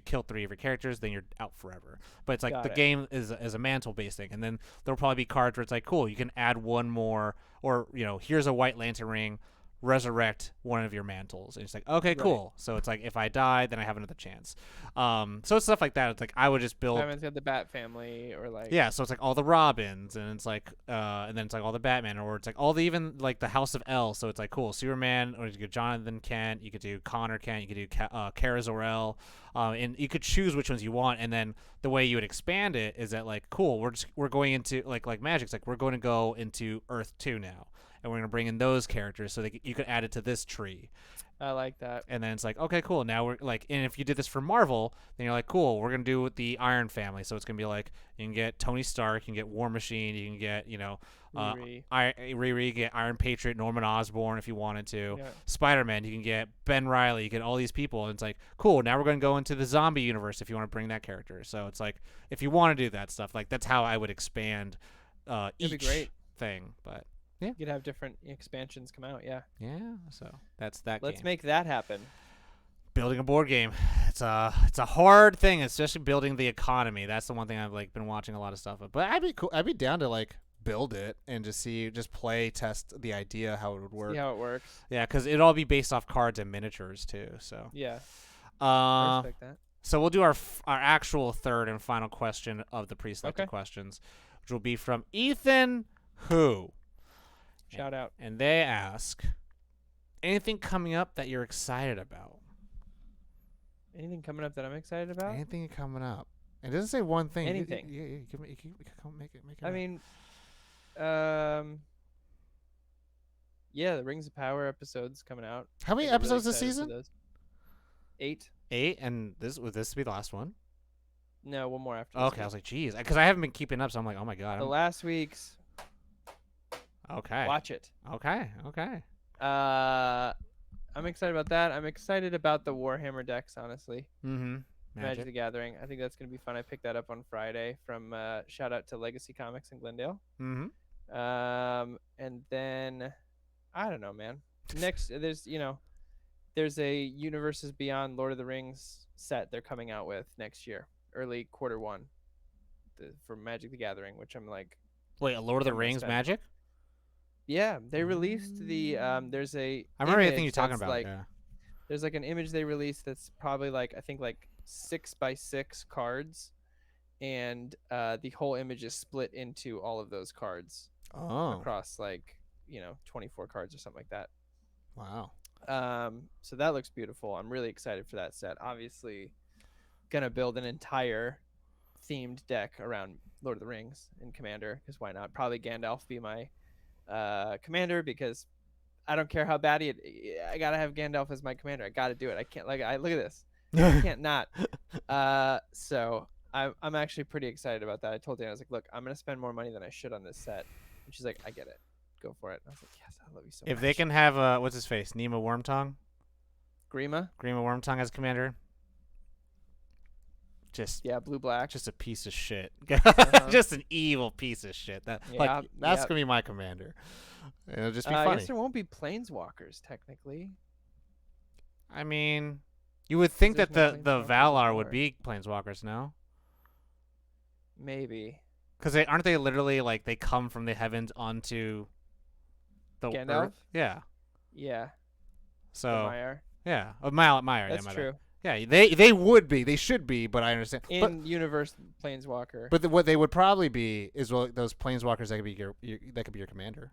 kill 3 of your characters, then you're out forever. But it's like Got the it. game is a mantle based thing, and then there'll probably be cards where it's like, cool, you can add one more, or here's a White Lantern ring, resurrect one of your mantles, and it's like, okay, cool. So it's like if I die, then I have another chance. So it's stuff like that. It's like I would just build. Batman's got the Bat family, or like Yeah, so it's like all the Robins, and it's like, and then it's like all the Batman, or it's like all the even like the House of L. So it's like cool, Superman, or you could do Jonathan Kent, you could do Connor Kent, you could do Kara Zor-El, and you could choose which ones you want. And then the way you would expand it is that like, cool, we're going into like Magic's like we're going to go into Earth 2 now, and we're going to bring in those characters so you could add it to this tree. I like that. And then it's like, okay, cool. Now we're like, and if you did this for Marvel, then you're like, cool, we're going to do with the Iron family. So it's going to be like, you can get Tony Stark, you can get War Machine, you can get, Riri, get Iron Patriot, Norman Osborn if you wanted to. Yeah. Spider-Man, you can get Ben Reilly, you get all these people. And it's like, cool, now we're going to go into the zombie universe if you want to bring that character. So it's like, if you want to do that stuff, like that's how I would expand It'd each be great. thing. But You could have different expansions come out. Yeah. yeah, so that's that Let's game. make that happen. Building a board game, it's a hard thing, especially building the economy. That's the one thing I've like been watching a lot of stuff of. But I'd be down to like build it and just test the idea how it would work. See how it works. Yeah, because it'd all be based off cards and miniatures too. So Yeah. I respect that. so we'll do our actual third and final question of the pre-selected Okay. questions, which will be from Ethan Who. Shout out. And they ask, anything coming up that you're excited about? Anything coming up that I'm excited about? Anything coming up? It doesn't say one thing. Anything. You can make it. I mean, yeah, the Rings of Power episode's coming out. how many I'm really episodes this excited for season? those. 8. 8, and this would be the last one. No, one more after this Okay, I week. was like, geez, because I haven't been keeping up, so I'm like, oh my god, The I'm last week's, okay, watch it. okay. Uh, I'm excited about that. I'm excited about the Warhammer decks, honestly. Mm-hmm. Magic Magic. the Gathering. I think that's gonna be fun. I picked that up on Friday from shout out to Legacy Comics in Glendale. Mm-hmm. And then I don't know, man. Next, there's a Universes Beyond Lord of the Rings set they're coming out with next year, early quarter one, for Magic the Gathering, which I'm like, Wait, a I Lord of think the I'm gonna Rings spend. Magic? Yeah, they released the there's a I remember everything you're image talking that's about. like Yeah. there's like an image they released that's probably like I think like 6 by 6 cards, and the whole image is split into all of those cards Oh, across like 24 cards or something like that. wow. So that looks beautiful. I'm really excited for that set. Obviously, gonna build an entire themed deck around Lord of the Rings and Commander, because why not? Probably Gandalf be my commander, because I don't care how bad I gotta have Gandalf as my commander. I gotta do it. I can't I look at this. I can't not. So I'm actually pretty excited about that. I told Dan, I was like, look, I'm gonna spend more money than I should on this set, and she's like, I get it. Go for it. And I was like, yes, I love you so If they much. can have what's his face, Nemo Wormtongue, Grima, Grima Wormtongue as commander, just yeah, blue black. just a piece of shit, Uh-huh. just an evil piece of shit. Yeah, That's yeah. gonna be my commander. It'll just be I guess funny. there won't be planeswalkers technically, I mean, you would 'cause think there's that no the planeswalkers Valar would anymore. be planeswalkers, no? Maybe Because they aren't they literally like they come from the heavens onto the earth? Gandalf. Yeah. Yeah, or So Maiar. yeah, a mile Meyer. Yeah, That's my bad. true. Yeah, they would be. They should be, but I understand. In universe planeswalker. But what they would probably be is those planeswalkers that could be that could be your commander.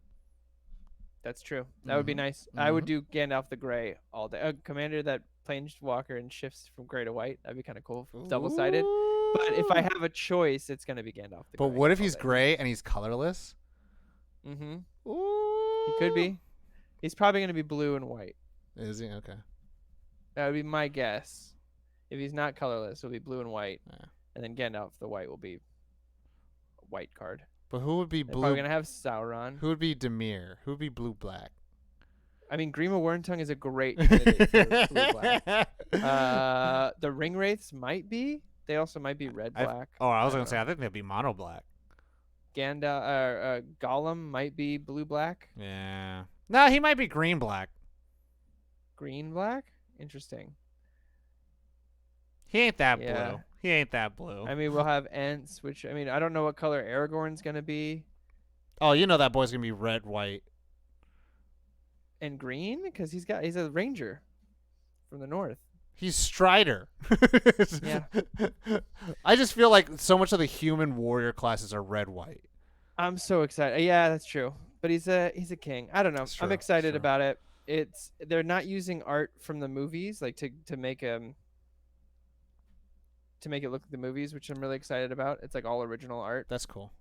That's true. That would be Mm-hmm. nice. I would Mm-hmm. do Gandalf the Gray all day. A commander that planeswalker and shifts from gray to white. That'd be kind of cool. Double sided. But if I Ooh. have a choice, it's gonna be Gandalf the But Gray what if all he's day. gray and he's colorless? Mm-hmm. He could Ooh. be. He's probably gonna be blue and white. Is he? Okay. That would be my guess. If he's not colorless, it'll be blue and white, Yeah. and then Gandalf the White will be a white card. But who would be They're probably blue? gonna have Sauron. Who would be Demir? Who would be blue black? I mean, Grima Wormtongue is a great candidate for blue black. The Ring Wraiths might be. They also might be red black. I was I gonna don't say know. I think they'd be mono black. Gollum might be blue black, Yeah. No, he might be green black. green black. Interesting. He ain't that Yeah. blue. He ain't that blue. I mean, we'll have Ents, which I mean, I don't know what color Aragorn's gonna be, Oh, you know that boy's gonna be red, white. and green because he's a ranger from the north. He's Strider. Yeah. I just feel like so much of the human warrior classes are red, white. I'm so excited. Yeah, that's true. But he's a king. I don't know. It's I'm true. excited It's true. about it. They're not using art from the movies like to make to make it look like the movies, which I'm really excited about. It's like all original art. That's cool.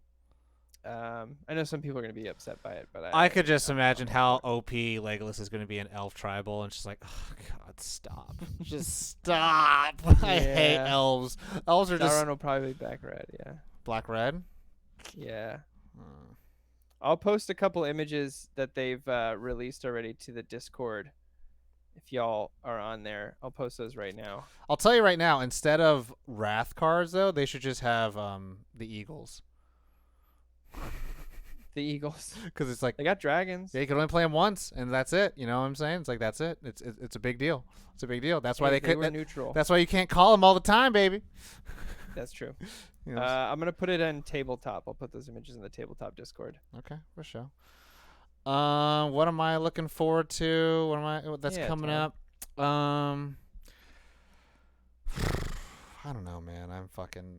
I know some people are gonna be upset by it, but I could just imagine I'm how all OP Legolas is going to be an elf tribal, and she's like, oh, God, stop. Just stop. I hate Yeah. elves. Elves are for it. just Sauron will probably be back red. Yeah, black red. yeah. Hmm. I'll post a couple images that they've released already to the Discord. If y'all are on there, I'll post those right now. I'll tell you right now, instead of Wrath cards, though, they should just have the Eagles. The Eagles. Because it's like, They got dragons. they could only play them once, and that's it. You know what I'm saying? It's like, that's it. It's a big deal. It's a big deal. That's why Hey, they were could. neutral. That's why you can't call them all the time, baby. That's true. You know, I'm gonna put it on tabletop. I'll put those images in the tabletop Discord. okay, for sure. What am I looking forward to? That's Yeah, coming Tom. up? I don't know, man.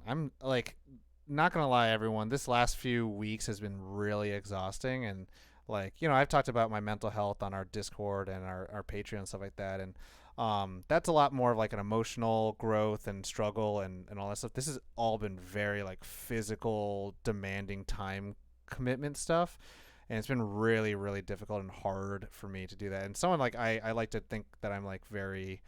I'm like, not gonna lie, everyone. This last few weeks has been really exhausting, and like, I've talked about my mental health on our Discord and our Patreon and stuff like that, and that's a lot more of like an emotional growth and struggle and all that stuff. This has all been very like physical, demanding time commitment stuff, and it's been really, really difficult and hard for me to do that. And someone like I like to think that I'm like very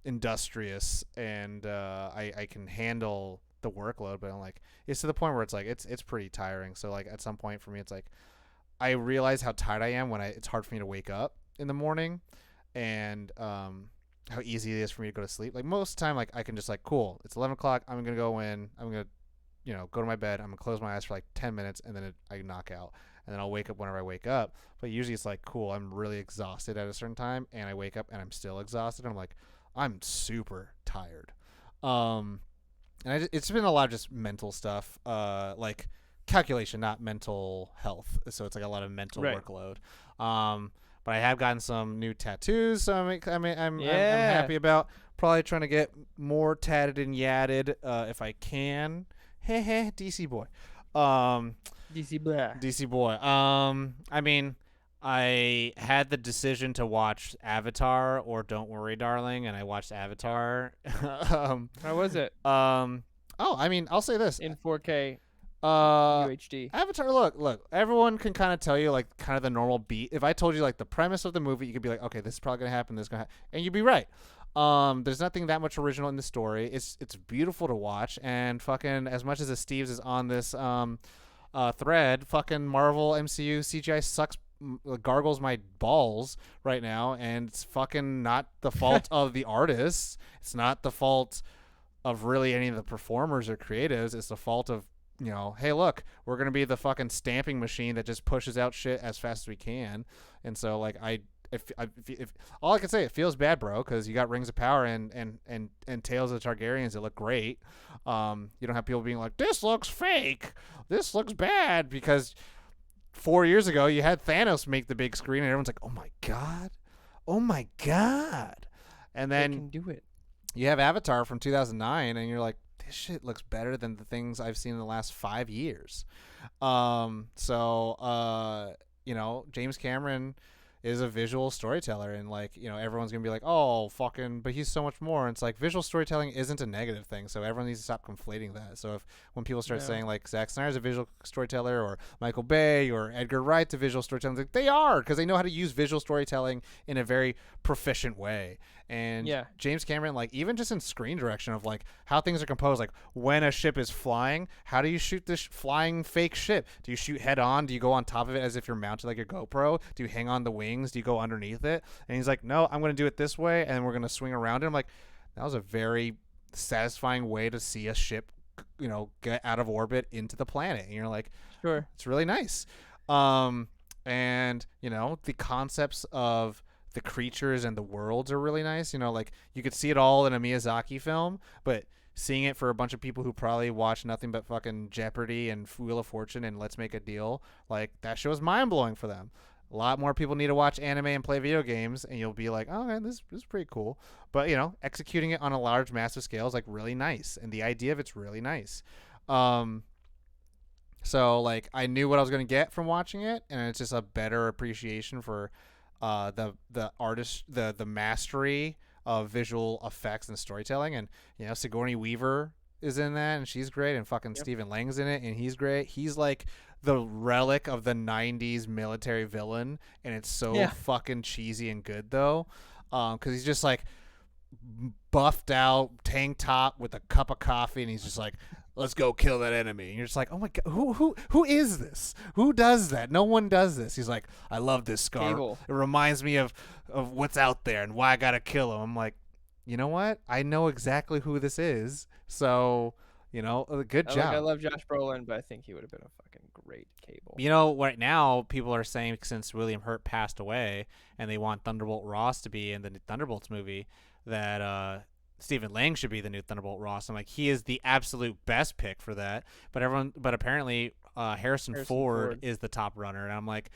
industrious, and I can handle the workload, but I'm like, it's to the point where it's like it's pretty tiring. So like at some point for me, it's like I realize how tired I am when it's hard for me to wake up in the morning, and how easy it is for me to go to sleep. Like most of the time, like I can just like, cool, it's 11 o'clock. I'm gonna go in. I'm gonna go to my bed. I'm gonna close my eyes for like 10 minutes, and then I knock out, and then I'll wake up whenever I wake up. But usually it's like, cool, I'm really exhausted at a certain time, and I wake up and I'm still exhausted. And I'm like, I'm super tired. Um, and it's been a lot of just mental stuff, like calculation, not mental health. So it's like a lot of mental Right. workload. But I have gotten some new tattoos, so I'm Yeah. happy about. Probably trying to get more tatted and yadded, if I can. Heh heh, DC boy. Um, DC blah. DC boy. I mean, I had the decision to watch Avatar or Don't Worry, Darling, and I watched Avatar. um, How was it um. Oh, I mean, I'll say this. in 4K Uh, UHD? Avatar. Look. Everyone can kind of tell you like kind of the normal beat. If I told you like the premise of the movie, you could be like, okay, this is probably gonna happen. This is gonna happen, and you'd be right. There's nothing that much original in the story. It's beautiful to watch, and fucking as much as the Steves is on this thread, fucking Marvel MCU CGI sucks, gargles my balls right now, and it's fucking not the fault of the artists. It's not the fault of really any of the performers or creatives. It's the fault of, hey, look, we're gonna be the fucking stamping machine that just pushes out shit as fast as we can. And so like if all I can say, it feels bad, bro, because you got Rings of Power and Tales of the Targaryens that look great. You don't have people being like, this looks fake, this looks bad, because 4 years ago you had Thanos make the big screen and everyone's like, oh my god, and They then can do it. you have Avatar from 2009 and you're like, this shit looks better than the things I've seen in the last 5 years. James Cameron is a visual storyteller, and like, everyone's gonna be like, oh fucking, but he's so much more. And it's like, visual storytelling isn't a negative thing, so everyone needs to stop conflating that. So when people start No. saying like Zack Snyder's a visual storyteller, or Michael Bay or Edgar Wright's a visual storyteller, like, they are, because they know how to use visual storytelling in a very proficient way. And Yeah. James Cameron, like, even just in screen direction of like how things are composed, like when a ship is flying, how do you shoot this flying fake ship? Do you shoot head on? Do you go on top of it as if you're mounted like a GoPro? Do you hang on the wings? Do you go underneath it? And he's like, no, I'm going to do it this way, and we're going to swing around it. I'm like, that was a very satisfying way to see a ship, get out of orbit into the planet. And you're like, Sure. it's really nice. And the concepts of the creatures and the worlds are really nice. Like, you could see it all in a Miyazaki film, but seeing it for a bunch of people who probably watch nothing but fucking Jeopardy and Wheel of Fortune and Let's Make a Deal, like, that show is mind blowing for them. A lot more people need to watch anime and play video games, and you'll be like, oh man, this is pretty cool. But executing it on a large, massive scale is like really nice, and the idea of it's really nice. So like, I knew what I was gonna get from watching it, and it's just a better appreciation for the artist, the mastery of visual effects and storytelling. And Sigourney Weaver is in that, and she's great, and fucking Yep. Stephen Lang's in it, and he's great. He's like the relic of the 90s military villain, and it's so Yeah. fucking cheesy and good though, because he's just like buffed out tank top with a cup of coffee, and he's just like, let's go kill that enemy. And you're just like, oh my god, who is this? Who does that? No one does this. He's like, I love this scar. Cable. It reminds me of what's out there and why I gotta kill him. I'm like, you know what? I know exactly who this is. So, good job. I love Josh Brolin, but I think he would have been a fucking great Cable. Right now, people are saying, since William Hurt passed away and they want Thunderbolt Ross to be in the Thunderbolts movie, that Stephen Lang should be the new Thunderbolt Ross. I'm like, he is the absolute best pick for that. But apparently, Harrison Ford is the top runner, and I'm like,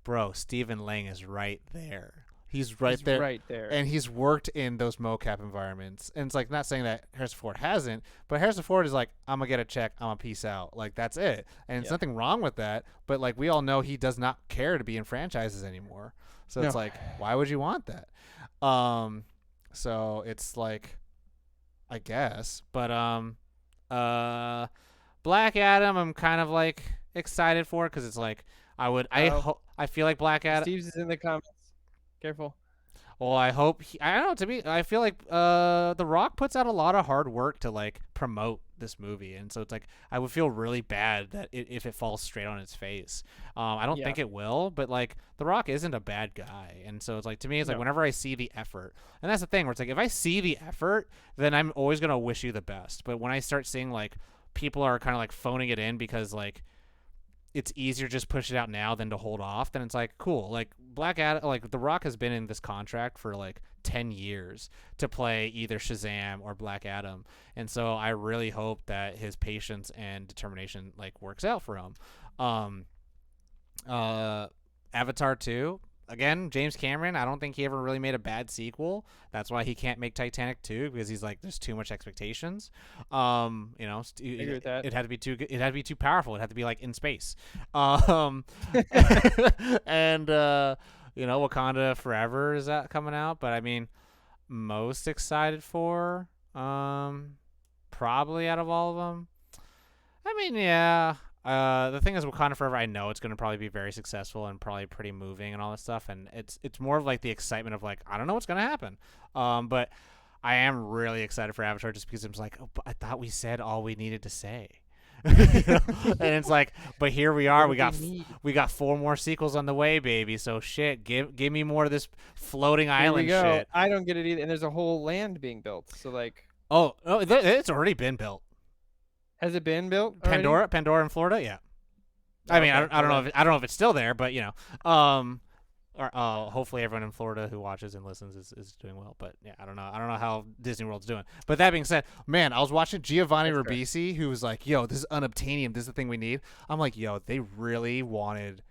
bro, Stephen Lang is right there. He's right there. Right there. And he's worked in those mocap environments. And it's like, not saying that Harrison Ford hasn't, but Harrison Ford is like, I'm going to get a check, I'm going to peace out. Like, that's it. And there's nothing wrong with that. But like, we all know he does not care to be in franchises anymore. So it's like, why would you want that? So it's like, I guess. But Black Adam, I'm kind of like excited for, because it's like, I feel like Black Adam. Steve's is in the comments. Careful. Well, I hope I don't know. To me, I feel like The Rock puts out a lot of hard work to like promote this movie, and so it's like I would feel really bad that if it falls straight on its face. I don't Yeah. think it will, but like The Rock isn't a bad guy, and so it's like to me, it's like No. whenever I see the effort, and that's the thing where it's like if I see the effort, then I'm always gonna wish you the best. But when I start seeing like people are kind of like phoning it in because like it's easier to just push it out now than to hold off, then it's like cool. Like Black Adam, like The Rock has been in this contract for like 10 years to play either Shazam or Black Adam. And so I really hope that his patience and determination like works out for him. Um uh Avatar 2, again, James Cameron, I don't think he ever really made a bad sequel. That's why he can't make Titanic 2 because he's like there's too much expectations. You know, I agree with that. it had to be too good. It had to be too powerful. It had to be like in space. And you know, Wakanda Forever is that coming out, but I mean most excited for probably out of all of them. I mean, yeah. The thing is, Wakanda Forever, I know it's going to probably be very successful and probably pretty moving and all this stuff, and it's more of like the excitement of like I don't know what's going to happen, but I am really excited for Avatar just because it's like oh, but I thought we said all we needed to say, you know? And it's like, but here we are, What do they need? we got 4 more sequels on the way, baby. So shit, give me more of this floating Here we island go. shit. I don't get it either. And there's a whole land being built. So like, Oh, it's already been built. has it been built already? Pandora in Florida, yeah. Oh, I mean, okay. I don't know Well, I don't know if it's still there, but you know, or hopefully everyone in Florida who watches and listens is doing well. But yeah, I don't know how Disney World's doing. But that being said, man, I was watching Giovanni That's correct. Ribisi, who was like, "Yo, this is unobtainium. This is the thing we need." I'm like, "Yo, they really wanted."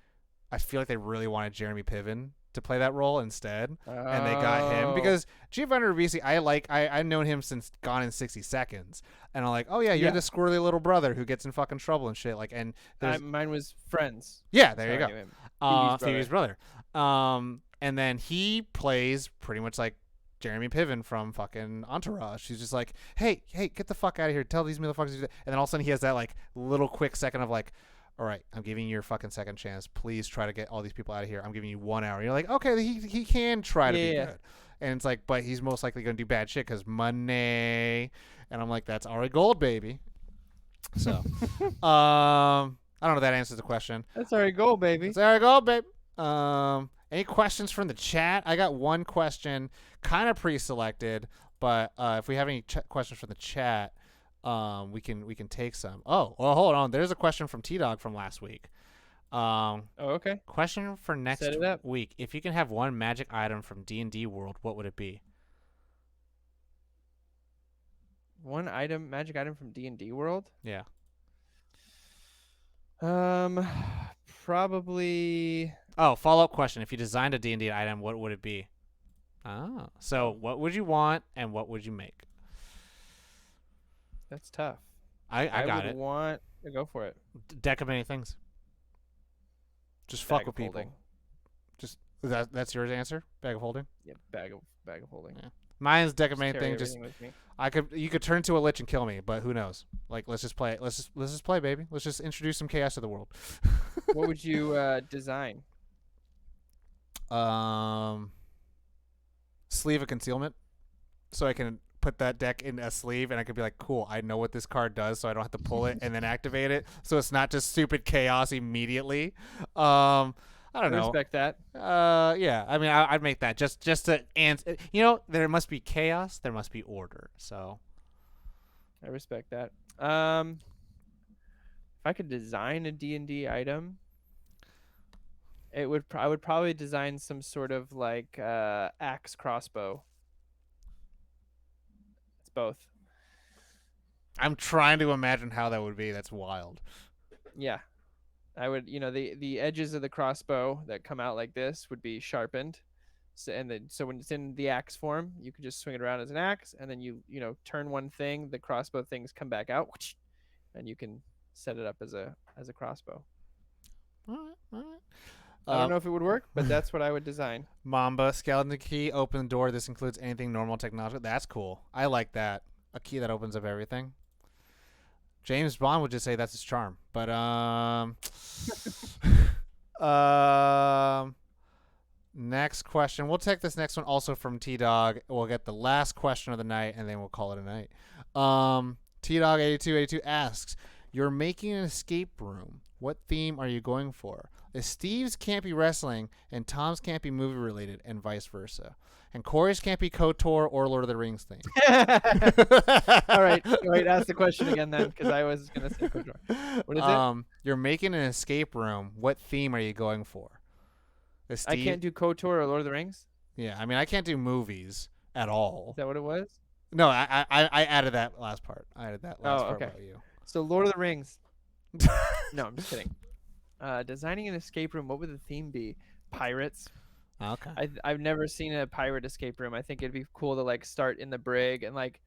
I feel like they really wanted Jeremy Piven to play that role instead, and they got him Oh. because Giovanni Ribisi, I've known him since Gone in 60 Seconds, and I'm like, oh yeah, you're Yeah. the squirrely little brother who gets in fucking trouble and shit, like, and there's Mine was Friends. yeah, That's there how you I go, knew him. Phoebe's Phoebe's brother. brother, and then he plays pretty much like Jeremy Piven from fucking Entourage. He's just like, hey, get the fuck out of here, tell these motherfuckers to do that. And then all of a sudden he has that like little quick second of like, all right, I'm giving you your fucking second chance. Please try to get all these people out of here. I'm giving you 1 hour. You're like, okay, he can try to be Yeah. good. And it's like, but he's most likely going to do bad shit because money. And I'm like, that's Ari Gold, baby. So, I don't know if that answers the question. That's our goal, baby. That's Ari Gold, babe. Any questions from the chat? I got one question kind of pre-selected, but if we have any questions from the chat, we can take some. Oh, well, hold on. There's a question from T Dog from last week. Oh, okay. Question for next Set it up. week. If you can have one magic item from D&D World, what would it be? One item, magic item from D&D World. Yeah. Probably. Oh, follow-up question. If you designed a D&D item, what would it be? Oh, so what would you want and what would you make? That's tough. I got would it. want to go for it. Deck of many things. Just Bag fuck with of people. holding. Just that's your answer. Bag of holding. Yeah, bag of holding. Yeah. Mine's deck of Just many carry things. Just everything with me. you could turn to a lich and kill me, but who knows? Like let's just play. Let's just play, baby. Let's just introduce some chaos to the world. What would you design? Sleeve of concealment, so I can put that deck in a sleeve, and I could be like, cool. I know what this card does, so I don't have to pull it and then activate it. So it's not just stupid chaos immediately. I don't know. Respect that. Yeah. I mean, I'd make that just to answer. You know, there must be chaos. There must be order. So I respect that. If I could design a D&D item, I would probably design some sort of like axe crossbow. It's both. I'm trying to imagine how that would be. That's wild. Yeah. I would, the edges of the crossbow that come out like this would be sharpened. So when it's in the axe form, you could just swing it around as an axe, and then you turn one thing, the crossbow things come back out, and you can set it up as a crossbow. All right. All right. I don't know if it would work, but that's what I would design. Mamba, skeleton key, open door. This includes anything normal technology. That's cool. I like that. A key that opens up everything. James Bond would just say that's his charm. But Next question. We'll take this next one also from T Dog. We'll get the last question of the night, and then we'll call it a night. T Dog 8282 asks, "You're making an escape room. What theme are you going for? Is Steve's can't be wrestling, and Tom's can't be movie related, and vice versa. And Corey's can't be KOTOR or Lord of the Rings theme." All right. Wait, ask the question again then, because I was gonna say KOTOR. What is it? You're making an escape room. What theme are you going for? Is I Steve? can't do KOTOR or Lord of the Rings. Yeah, I mean, I can't do movies at all. Is that what it was? No, I added that last part. I added that last part Okay. about you. So Lord of the Rings. No, I'm just kidding. Designing an escape room. What would the theme be? Pirates. Okay. I've never seen a pirate escape room. I think it'd be cool to like start in the brig and like,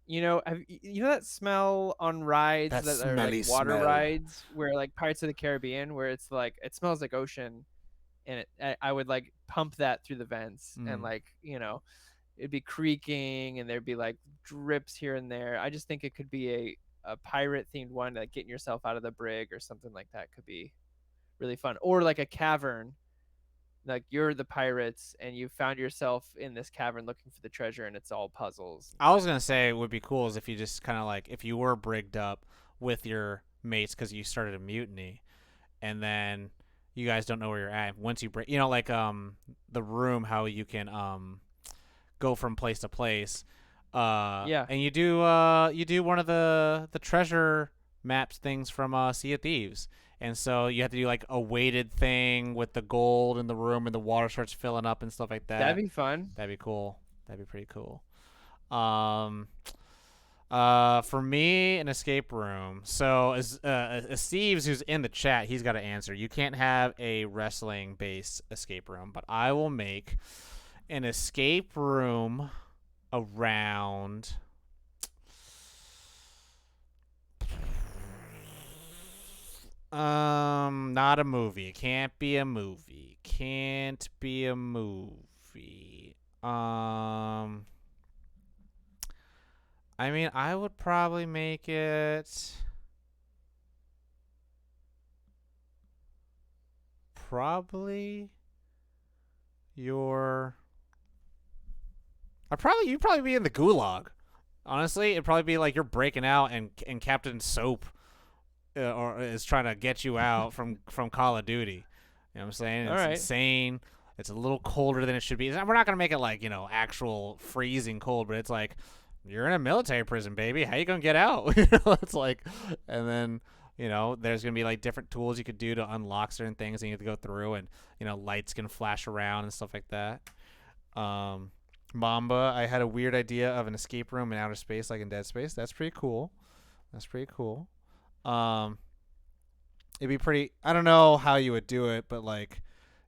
you know that smell on rides That that are like smelly water smell. rides where like Pirates of the Caribbean where it's like it smells like ocean, and I would like pump that through the vents and like it'd be creaking and there'd be like drips here and there. I just think it could be a pirate themed one, like getting yourself out of the brig or something like that could be really fun. Or like a cavern, like you're the pirates and you found yourself in this cavern looking for the treasure and it's all puzzles. I was gonna say it would be cool is if you just kind of like if you were brigged up with your mates because you started a mutiny, and then you guys don't know where you're at. Once you break, like the room, how you can go from place to place. Yeah. And you do one of the treasure maps things from Sea of Thieves. And so you have to do like a weighted thing with the gold in the room and the water starts filling up and stuff like that. That'd be fun. That'd be cool. That'd be pretty cool. For me, an escape room. So as Steve's who's in the chat, he's got to answer. You can't have a wrestling based escape room, but I will make an escape room around not a movie. It can't be a movie. Can't be a movie. I mean, I would probably make it probably your you'd probably be in the gulag. Honestly, it'd probably be like you're breaking out and Captain Soap or is trying to get you out from Call of Duty. You know what I'm saying? It's insane. It's a little colder than it should be. We're not gonna make it like actual freezing cold, but it's like you're in a military prison, baby. How you gonna get out? It's like, and then there's gonna be like different tools you could do to unlock certain things, and you have to go through, and lights can flash around and stuff like that. Mamba, I had a weird idea of an escape room in outer space, like in Dead Space. That's pretty cool. It'd be pretty. I don't know how you would do it, but like,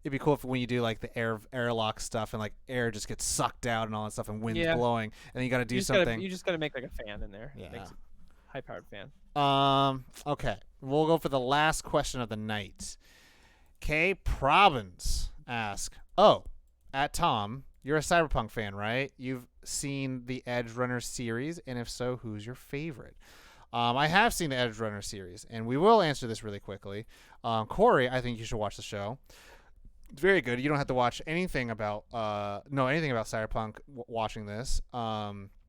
it'd be cool if when you do like the airlock stuff and like air just gets sucked out and all that stuff and wind's blowing, and then you got to do something. You just gotta make like a fan in there. Yeah, makes a high-powered fan. Okay, we'll go for the last question of the night. K. Probbins asks, at Tom, you're a Cyberpunk fan, right? You've seen the Edge Runner series, and if so, who's your favorite? I have seen the Edge Runner series, and we will answer this really quickly. Corey, I think you should watch the show. It's very good. You don't have to watch anything about anything about Cyberpunk watching this,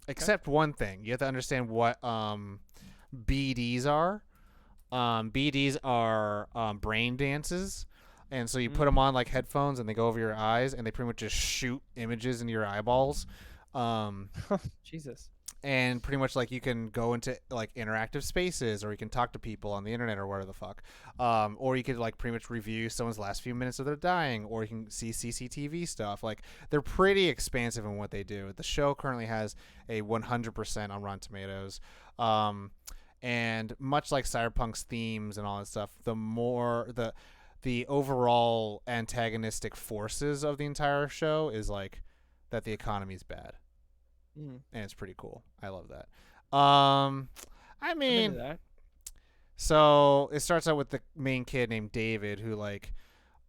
except one thing. You have to understand what BDs are. BDs are brain dances. And so you put them on like headphones and they go over your eyes and they pretty much just shoot images into your eyeballs. Jesus. And pretty much like you can go into like interactive spaces or you can talk to people on the internet or whatever the fuck. Or you could like pretty much review someone's last few minutes of their dying, or you can see CCTV stuff. Like they're pretty expansive in what they do. The show currently has a 100% on Rotten Tomatoes. And much like Cyberpunk's themes and all that stuff, the overall antagonistic forces of the entire show is like that the economy is bad. And it's pretty cool. I love that. I mean, so it starts out with the main kid named David who like,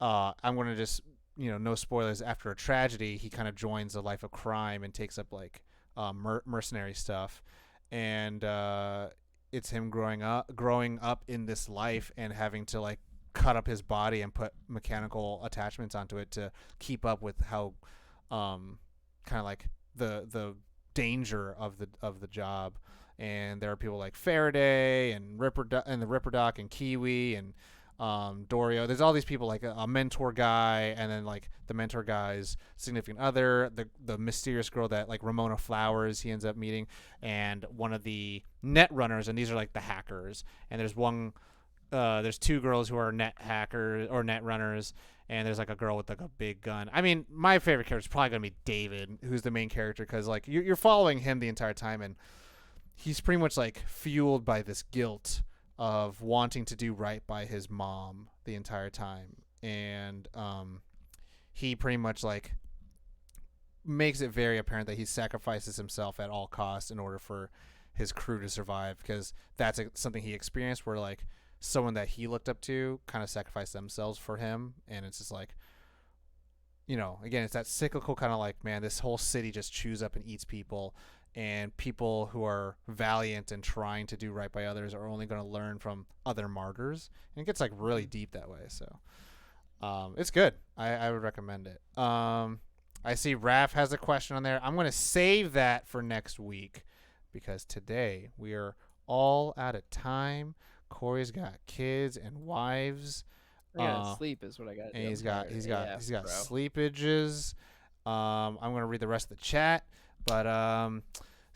I'm going to just, no spoilers, after a tragedy, he kind of joins a life of crime and takes up like mercenary stuff. And it's him growing up in this life and having to like cut up his body and put mechanical attachments onto it to keep up with how kind of like the danger of the job. And there are people like Faraday and the Ripperdoc and Kiwi and Dorio. There's all these people like a mentor guy, and then like the mentor guy's significant other, the mysterious girl that like Ramona Flowers he ends up meeting, and one of the net runners, and these are like the hackers. And there's two girls who are net hackers or net runners, and there's like a girl with like a big gun. I mean, my favorite character is probably gonna be David, who's the main character, because like you're following him the entire time, and he's pretty much like fueled by this guilt of wanting to do right by his mom the entire time. And he pretty much like makes it very apparent that he sacrifices himself at all costs in order for his crew to survive, because that's something he experienced where like someone that he looked up to kind of sacrificed themselves for him. And it's just like, again, it's that cyclical kind of like, man, this whole city just chews up and eats people, and people who are valiant and trying to do right by others are only going to learn from other martyrs. And it gets like really deep that way. So it's good. I would recommend it. I see Raph has a question on there. I'm going to save that for next week, because today we are all out of time. Corey's got kids and wives. I gotta sleep is what I got. And he's got sleepages. I'm gonna read the rest of the chat, but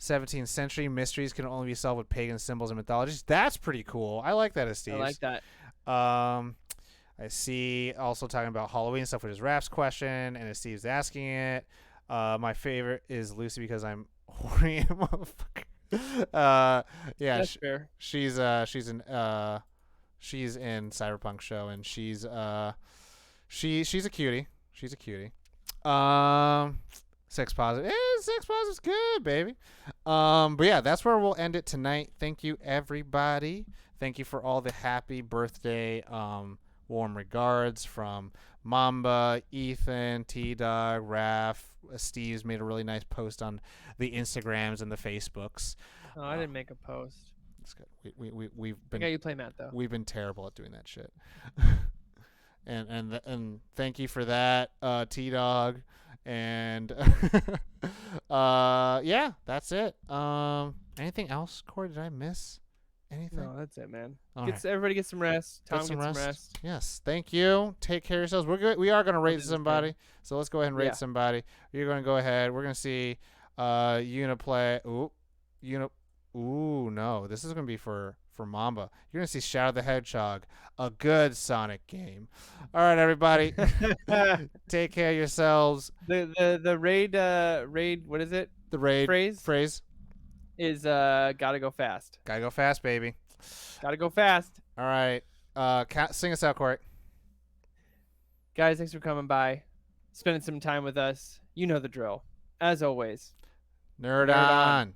17th century mysteries can only be solved with pagan symbols and mythologies. That's pretty cool. I like that as Steve. I like that. I see also talking about Halloween stuff, which is Rap's question, and as Steve's asking it. My favorite is Lucy because I'm horny, motherfucker. Yeah, that's fair. She's in Cyberpunk show, and she's a cutie. She's a cutie. Sex positive. Sex positive's good, baby. But yeah, that's where we'll end it tonight. Thank you, everybody. Thank you for all the happy birthday warm regards from Mamba, Ethan, T-Dog, Raph. Steve's made a really nice post on the Instagrams and the Facebooks. Oh, I didn't make a post. That's good. We've been. Yeah, you play Matt though. We've been terrible at doing that shit. and thank you for that, T-Dog. And yeah, that's it. Anything else, Corey? Did I miss anything? No, that's it, man. Right. Everybody get some rest. Tom get some rest. Yes, thank you. Take care of yourselves. We are gonna rate somebody, so let's go ahead and rate somebody. You're gonna go ahead. We're gonna see Uniplay. Ooh, no, this is gonna be for Mamba. You're gonna see Shadow the Hedgehog, a good Sonic game. All right, everybody, take care of yourselves. The raid. What is it? The raid phrase is gotta go fast. Gotta go fast, baby. Gotta go fast. All right, sing us out, Corey. Guys, thanks for coming by, spending some time with us. You know the drill. As always, nerd on.